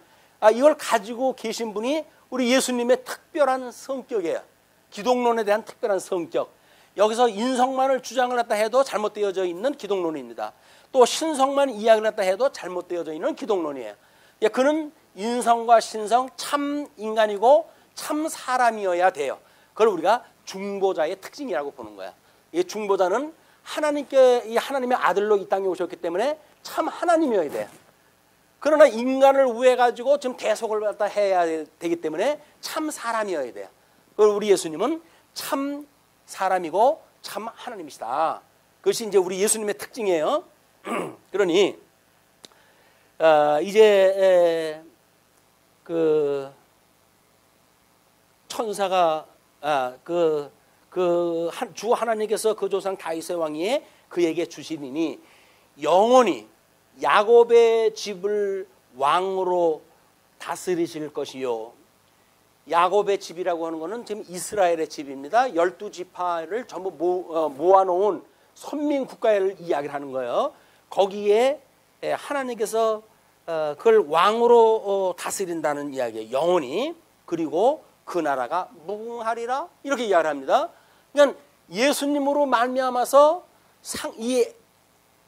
이걸 가지고 계신 분이 우리 예수님의 특별한 성격이에요. 기독론에 대한 특별한 성격. 여기서 인성만을 주장을 했다 해도 잘못되어져 있는 기독론입니다. 또 신성만 이야기를 했다 해도 잘못되어져 있는 기독론이에요. 그는 인성과 신성, 참 인간이고 참 사람이어야 돼요. 그걸 우리가 중보자의 특징이라고 보는 거야. 이 중보자는 하나님의 아들로 이 땅에 오셨기 때문에 참 하나님이어야 돼요. 그러나 인간을 위해가지고 지금 대속을 갖다 해야 되기 때문에 참 사람이어야 돼요. 그리고 우리 예수님은 참 사람이고 참 하나님이시다. 그것이 이제 우리 예수님의 특징이에요. 그러니 이제 그 천사가 주 하나님께서 그 조상 다윗의 왕위에 그에게 주시리니 영원히 야곱의 집을 왕으로 다스리실 것이요. 야곱의 집이라고 하는 것은 지금 이스라엘의 집입니다. 12지파를 전부 모아놓은 선민 국가를 이야기를 하는 거예요. 거기에 하나님께서 그걸 왕으로 다스린다는 이야기예요. 영원히. 그리고 그 나라가 무궁하리라 이렇게 이야기를 합니다. 그러니까 예수님으로 말미암아서 이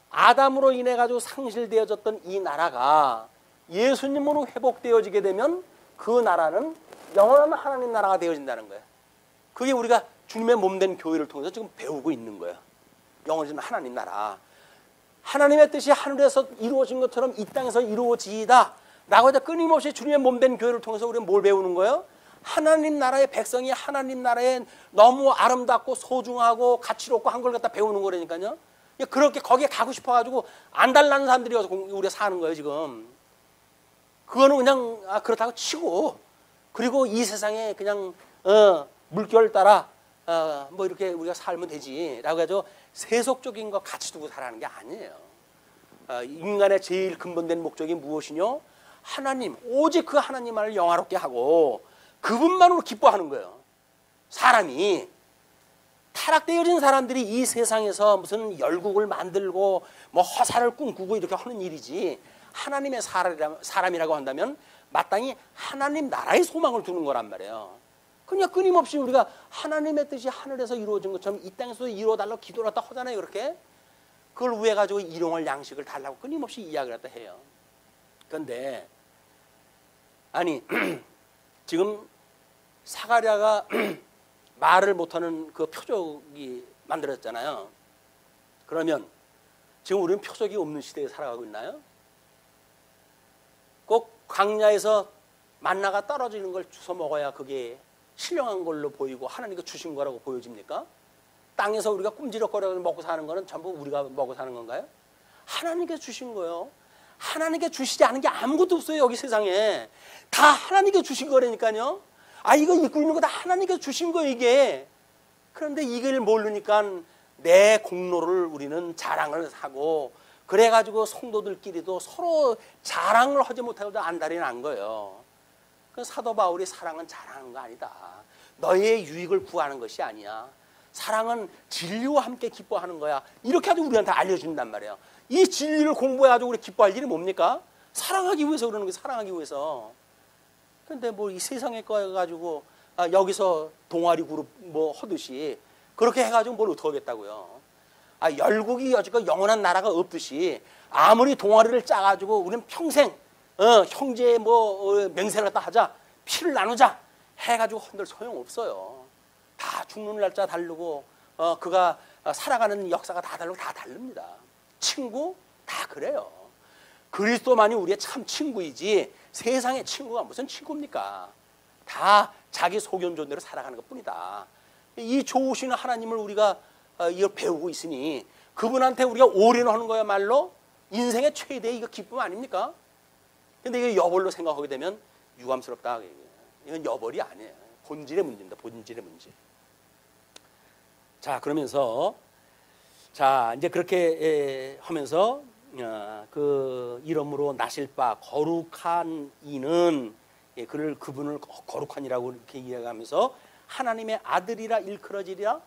아담으로 인해 가지고 상실되어졌던 이 나라가 예수님으로 회복되어지게 되면 그 나라는 영원한 하나님 나라가 되어진다는 거예요. 그게 우리가 주님의 몸된 교회를 통해서 지금 배우고 있는 거예요. 영원한 하나님 나라. 하나님의 뜻이 하늘에서 이루어진 것처럼 이 땅에서 이루어지이다 라고 해서 끊임없이 주님의 몸된 교회를 통해서 우리는 뭘 배우는 거예요? 하나님 나라의 백성이 하나님 나라에 너무 아름답고 소중하고 가치롭고 한 걸 갖다 배우는 거라니까요. 그렇게 거기에 가고 싶어가지고 안달나는 사람들이 와서 우리가 사는 거예요 지금. 그거는 그냥 그렇다고 치고, 그리고 이 세상에 그냥 물결 따라 뭐 이렇게 우리가 살면 되지라고 해서 세속적인 거 가치 두고 살아가는 게 아니에요. 인간의 제일 근본된 목적이 무엇이뇨? 하나님, 오직 그 하나님만을 영화롭게 하고 그분만으로 기뻐하는 거예요. 사람이 타락되어진 사람들이 이 세상에서 무슨 열국을 만들고 뭐 허사를 꿈꾸고 이렇게 하는 일이지, 하나님의 사람이라고 한다면 마땅히 하나님 나라의 소망을 두는 거란 말이에요. 그냥 끊임없이 우리가 하나님의 뜻이 하늘에서 이루어진 것처럼 이 땅에서 이루어달라고 기도를 갖다 하잖아요. 그렇게 그걸 위해 가지고 일용할 양식을 달라고 끊임없이 이야기를 갖다 해요. 그런데 아니 지금 사가랴가 말을 못하는 그 표적이 만들어졌잖아요. 그러면 지금 우리는 표적이 없는 시대에 살아가고 있나요? 꼭 광야에서 만나가 떨어지는 걸 주워 먹어야 그게 신령한 걸로 보이고 하나님께 주신 거라고 보여집니까? 땅에서 우리가 꿈지럭거려서 먹고 사는 거는 전부 우리가 먹고 사는 건가요? 하나님께 주신 거예요. 하나님께 주시지 않은 게 아무것도 없어요. 여기 세상에 다 하나님께 주신 거라니까요. 이거 입고 있는 거 다 하나님께 주신 거예요 이게. 그런데 이걸 모르니까 내 공로를 우리는 자랑을 하고, 그래가지고 성도들끼리도 서로 자랑을 하지 못하고 안달이 난 거예요. 그 사도 바울이 사랑은 자랑하는 거 아니다. 너의 유익을 구하는 것이 아니야. 사랑은 진리와 함께 기뻐하는 거야. 이렇게 아주 우리한테 알려준단 말이에요. 이 진리를 공부해가지고 우리 기뻐할 일이 뭡니까? 사랑하기 위해서 그러는 거예요. 사랑하기 위해서. 근데 뭐 이 세상에 거 가지고 여기서 동아리 그룹 뭐 하듯이 그렇게 해가지고 뭘 어떻게 하겠다고요. 열국이 여지껏 영원한 나라가 없듯이 아무리 동아리를 짜가지고 우리는 평생 형제의 뭐 맹세를 갖다 하자, 피를 나누자 해가지고 헌들 소용없어요. 다 죽는 날짜 다르고 그가 살아가는 역사가 다 다르고 다 다릅니다. 친구 다 그래요. 그리스도만이 우리의 참 친구이지 세상의 친구가 무슨 친구입니까? 다 자기 소견존대로 살아가는 것뿐이다. 이 좋으신 하나님을 우리가 이걸 배우고 있으니 그분한테 우리가 올인하는 거야말로 인생의 최대의 이거 기쁨 아닙니까? 근데 이게 여벌로 생각하게 되면 유감스럽다. 이건 여벌이 아니에요. 본질의 문제입니다. 본질의 문제. 자, 그러면서 이제 그렇게 하면서 그 이름으로 나실 바 거룩한 이는 그분을 거룩한이라고 이렇게 이야기하면서 하나님의 아들이라 일컬어지리라.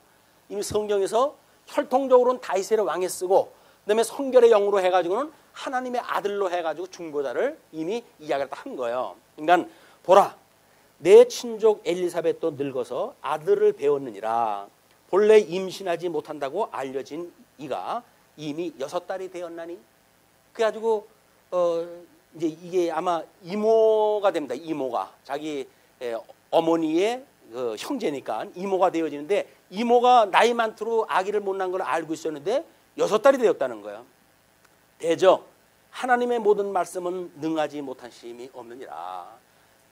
이미 성경에서 혈통적으로는 다윗의 왕에 쓰고, 그다음에 성결의 영으로 해가지고는 하나님의 아들로 해가지고 중보자를 이미 이야기를 한 거예요. 그러니까 보라, 내 친족 엘리사벳도 늙어서 아들을 배웠느니라. 본래 임신하지 못한다고 알려진 이가 이미 6달이 되었나니. 그래가지고 이제 이게 아마 이모가 됩니다. 이모가 자기 어머니의 그 형제니까 이모가 되어지는데, 이모가 나이 많도록 아기를 못 낳은 걸 알고 있었는데 6달이 되었다는 거예요. 대저 하나님의 모든 말씀은 능하지 못한 심이 없느니라.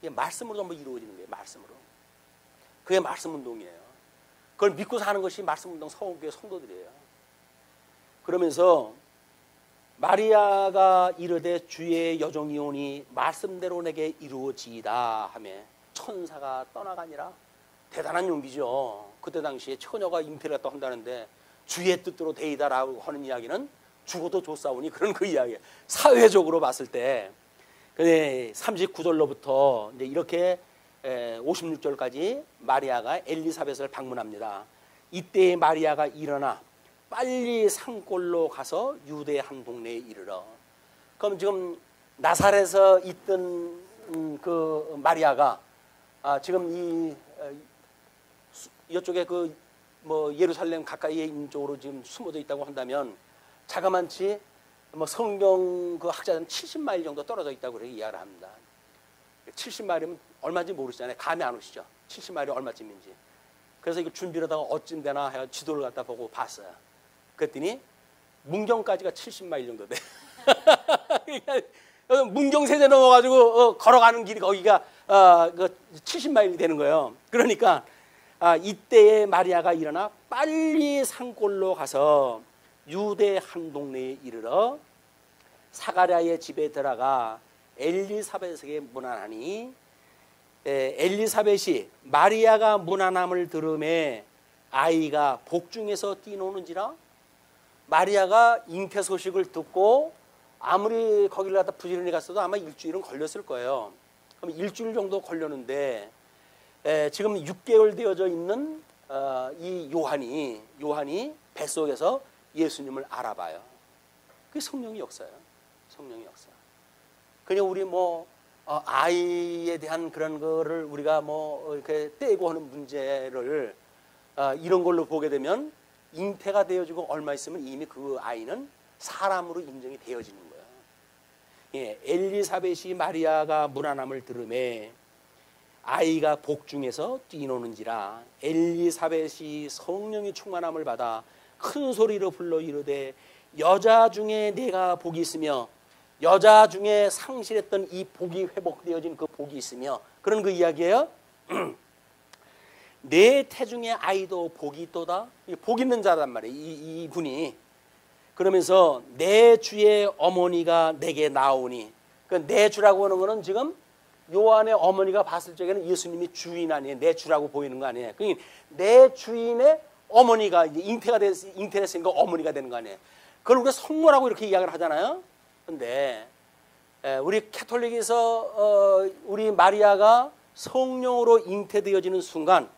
이게 말씀으로 전부 이루어지는 거예요. 말씀으로. 그게 말씀 운동이에요. 그걸 믿고 사는 것이 말씀 운동 서원교회 성도들이에요. 그러면서 마리아가 이르되 주의 여종이오니 말씀대로 내게 이루어지이다 하며 천사가 떠나가니라. 대단한 용기죠. 그때 당시에 처녀가 잉태를 갖다 한다는데 주의 뜻대로 되이다라고 하는 이야기는 죽어도 좋사오니 그런 그 이야기. 사회적으로 봤을 때 39절로부터 이제 이렇게 56절까지 마리아가 엘리사벳을 방문합니다. 이때 마리아가 일어나 빨리 산골로 가서 유대 한 동네에 이르러. 그럼 지금 나사렛에서 있던 그 마리아가 지금 이쪽에 그 뭐 예루살렘 가까이에 있는 쪽으로 지금 숨어져 있다고 한다면 자그만치 뭐 성경 그 학자들은 70마일 정도 떨어져 있다고 그렇게 이야기를 합니다. 70마일이면 얼마인지 모르시잖아요. 감이 안 오시죠? 70마일이 얼마쯤인지. 그래서 이거 준비를 하다가 어쯤 되나 해서 지도를 갖다 보고 봤어요. 그랬더니 문경까지가 70마일 정도 돼. 문경 세대 넘어가지고 걸어가는 길이 거기가 70마일이 되는 거예요. 그러니까 이때에 마리아가 일어나 빨리 산골로 가서 유대 한 동네에 이르러 사가랴의 집에 들어가 엘리사벳에게 문안하니 엘리사벳이 마리아가 문안함을 들음에 아이가 복중에서 뛰노는지라. 마리아가 잉태 소식을 듣고 아무리 거기를 갖다 부지런히 갔어도 아마 일주일은 걸렸을 거예요. 그럼 일주일 정도 걸렸는데 지금 6개월 되어져 있는 이 요한이 뱃속에서 예수님을 알아봐요. 그게 성령의 역사예요. 성령의 역사. 그냥 우리 아이에 대한 그런 거를 우리가 이렇게 떼고 하는 문제를 이런 걸로 보게 되면 잉태가 되어지고 얼마 있으면 이미 그 아이는 사람으로 인정이 되어지는 거예요. 예, 엘리사벳이 마리아가 문안함을 들음에 아이가 복중에서 뛰노는지라. 엘리사벳이 성령의 충만함을 받아 큰 소리로 불러 이르되 여자 중에 내가 복이 있으며 여자 중에 상실했던 이 복이 회복되어진 그 복이 있으며 그런 그 이야기예요. 내 태중의 아이도 복이 있도다. 복 있는 자란 말이에요. 이 분이. 그러면서 내 주의 어머니가 내게 나오니. 그러니까 내 주라고 하는 거는 지금 요한의 어머니가 봤을 적에는 예수님이 주인 아니에요. 내 주라고 보이는 거 아니에요. 그러니까 내 주인의 어머니가 이제 잉태가 됐으니까 어머니가 되는 거 아니에요. 그걸 우리가 성모라고 이렇게 이야기를 하잖아요. 그런데 우리 캐톨릭에서 우리 마리아가 성령으로 잉태되어지는 순간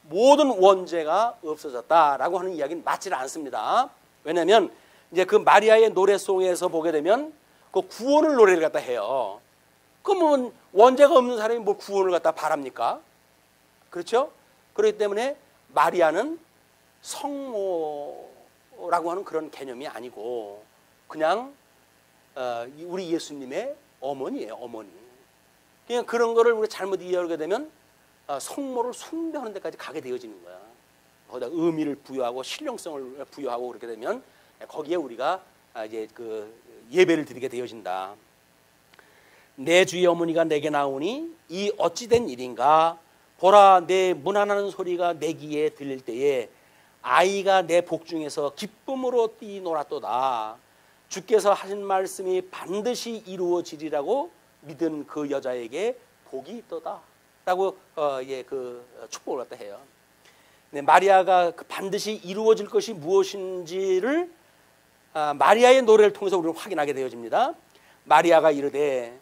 모든 원죄가 없어졌다라고 하는 이야기는 맞지 않습니다. 왜냐하면 이제 그 마리아의 노래송에서 보게 되면 그 구원을 노래를 갖다 해요. 그러면 원죄가 없는 사람이 뭐 구원을 갖다 바랍니까? 그렇죠? 그렇기 때문에 마리아는 성모라고 하는 그런 개념이 아니고 그냥 우리 예수님의 어머니예요. 어머니. 그냥 그런 거를 우리가 잘못 이해하게 되면 성모를 숭배하는 데까지 가게 되어지는 거야. 거기다 의미를 부여하고 신령성을 부여하고 그렇게 되면 거기에 우리가 이제 그 예배를 드리게 되어진다. 내 주의 어머니가 내게 나오니 이 어찌된 일인가. 보라, 내 문안하는 소리가 내 귀에 들릴 때에 아이가 내 복중에서 기쁨으로 뛰놀았도다. 주께서 하신 말씀이 반드시 이루어지리라고 믿은 그 여자에게 복이 있도다 라고 축복을 갖다 해요. 네, 마리아가 그 반드시 이루어질 것이 무엇인지를 마리아의 노래를 통해서 우리는 확인하게 되어집니다. 마리아가 이르되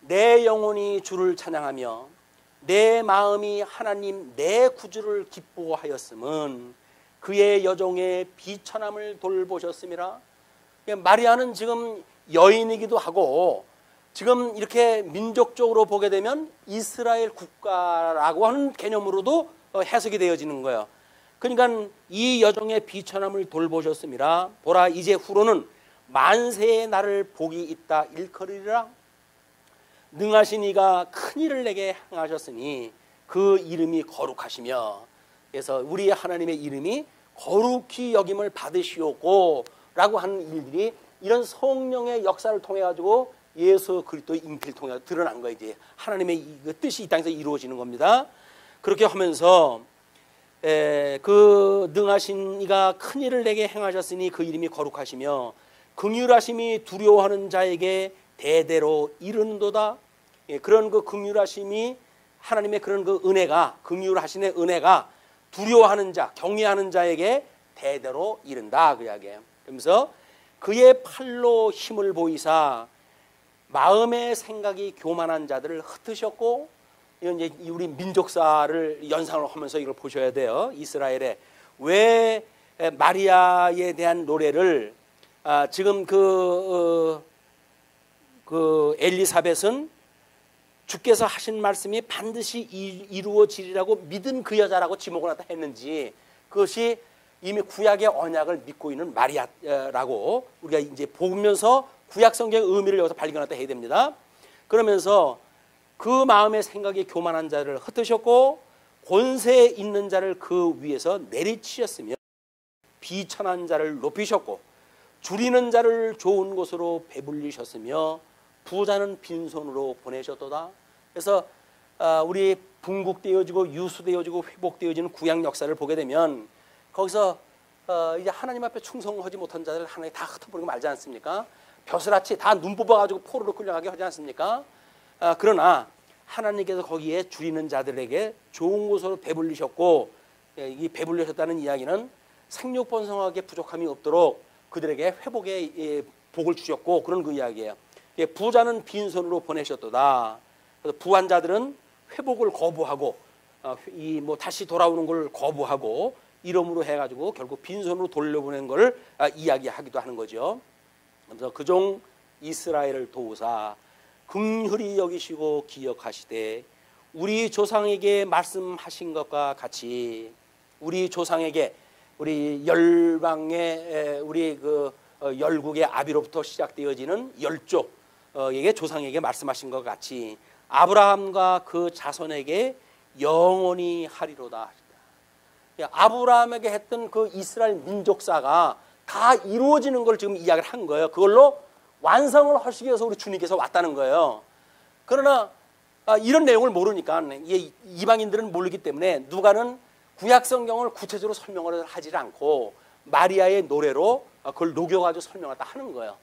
내 영혼이 주를 찬양하며 내 마음이 하나님 내 구주를 기뻐하였음은 그의 여종의 비천함을 돌보셨음이라. 마리아는 지금 여인이기도 하고 지금 이렇게 민족적으로 보게 되면 이스라엘 국가라고 하는 개념으로도 해석이 되어지는 거예요. 그러니까 이 여종의 비천함을 돌보셨음이라. 보라, 이제 후로는 만세의 나를 복이 있다 일컬으리라. 능하신 이가 큰 일을 내게 행하셨으니 그 이름이 거룩하시며. 그래서 우리 하나님의 이름이 거룩히 여김을 받으시옵고 라고 하는 일들이 이런 성령의 역사를 통해 가지고 예수 그리스도의 잉태를 통해 드러난 거예요. 이제 하나님의 뜻이 이 땅에서 이루어지는 겁니다. 그렇게 하면서 그 능하신 이가 큰 일을 내게 행하셨으니 그 이름이 거룩하시며 긍휼하심이 두려워하는 자에게 대대로 이르는도다. 예, 그런 그 긍휼하심이 하나님의 그런 그 은혜가 긍휼하심의 은혜가 두려워하는 자, 경외하는 자에게 대대로 이른다 그 이야기예요. 그러면서 그의 팔로 힘을 보이사 마음의 생각이 교만한 자들을 흩으셨고, 이건 이제 우리 민족사를 연상을 하면서 이걸 보셔야 돼요. 이스라엘에 왜 마리아에 대한 노래를 지금 그 엘리사벳은 주께서 하신 말씀이 반드시 이루어지리라고 믿은 그 여자라고 지목을 갖다 했는지, 그것이 이미 구약의 언약을 믿고 있는 마리아라고 우리가 이제 보면서 구약 성경의 의미를 여기서 발견하다 해야 됩니다. 그러면서 그 마음의 생각이 교만한 자를 흩으셨고 권세 있는 자를 그 위에서 내리치셨으며 비천한 자를 높이셨고 줄이는 자를 좋은 곳으로 배불리셨으며 부자는 빈손으로 보내셨도다. 그래서 우리 분국되어지고 유수되어지고 회복되어지는 구약 역사를 보게 되면 거기서 이제 하나님 앞에 충성하지 못한 자들을 하나님 다 흩어버리고 말지 않습니까? 벼슬아치 다 눈 뽑아가지고 포로로 끌려가게 하지 않습니까? 그러나 하나님께서 거기에 줄이는 자들에게 좋은 곳으로 배불리셨고, 이 배불리셨다는 이야기는 생육 번성하게 부족함이 없도록 그들에게 회복의 복을 주셨고 그런 그 이야기예요. 부자는 빈손으로 보내셨도다. 그래서 부한 자들은 회복을 거부하고 이 뭐 다시 돌아오는 걸 거부하고 이름으로 해가지고 결국 빈손으로 돌려보낸 걸 이야기하기도 하는 거죠. 그래서 그종 이스라엘을 도우사 긍휼히 여기시고 기억하시되 우리 조상에게 말씀하신 것과 같이, 우리 조상에게 우리 열방의 우리 그 열국의 아비로부터 시작되어지는 열족에게 조상에게 말씀하신 것 같이 아브라함과 그 자손에게 영원히 하리로다. 아브라함에게 했던 그 이스라엘 민족사가 다 이루어지는 걸 지금 이야기를 한 거예요. 그걸로 완성을 하시기 위해서 우리 주님께서 왔다는 거예요. 그러나 이런 내용을 모르니까, 이방인들은 모르기 때문에 누가는 구약 성경을 구체적으로 설명을 하지 않고 마리아의 노래로 그걸 녹여가지고 설명을 다 하는 거예요.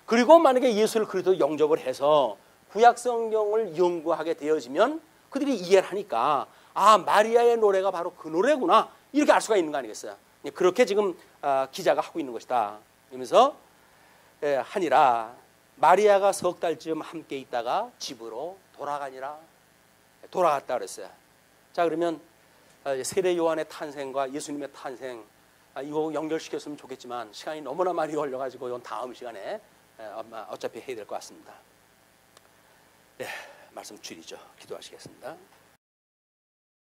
그리고 만약에 예수를 그리스도 영접을 해서 구약 성경을 연구하게 되어지면 그들이 이해를 하니까 마리아의 노래가 바로 그 노래구나, 이렇게 알 수가 있는 거 아니겠어요? 그렇게 지금 기자가 하고 있는 것이다. 그러면서 하니라 마리아가 석 달쯤 함께 있다가 집으로 돌아가니라. 돌아갔다 그랬어요. 자, 그러면 세례 요한의 탄생과 예수님의 탄생 이거 연결시켰으면 좋겠지만 시간이 너무나 많이 걸려가지고 이건 다음 시간에 어차피 해야 될 것 같습니다. 네, 말씀 줄이죠. 기도하시겠습니다.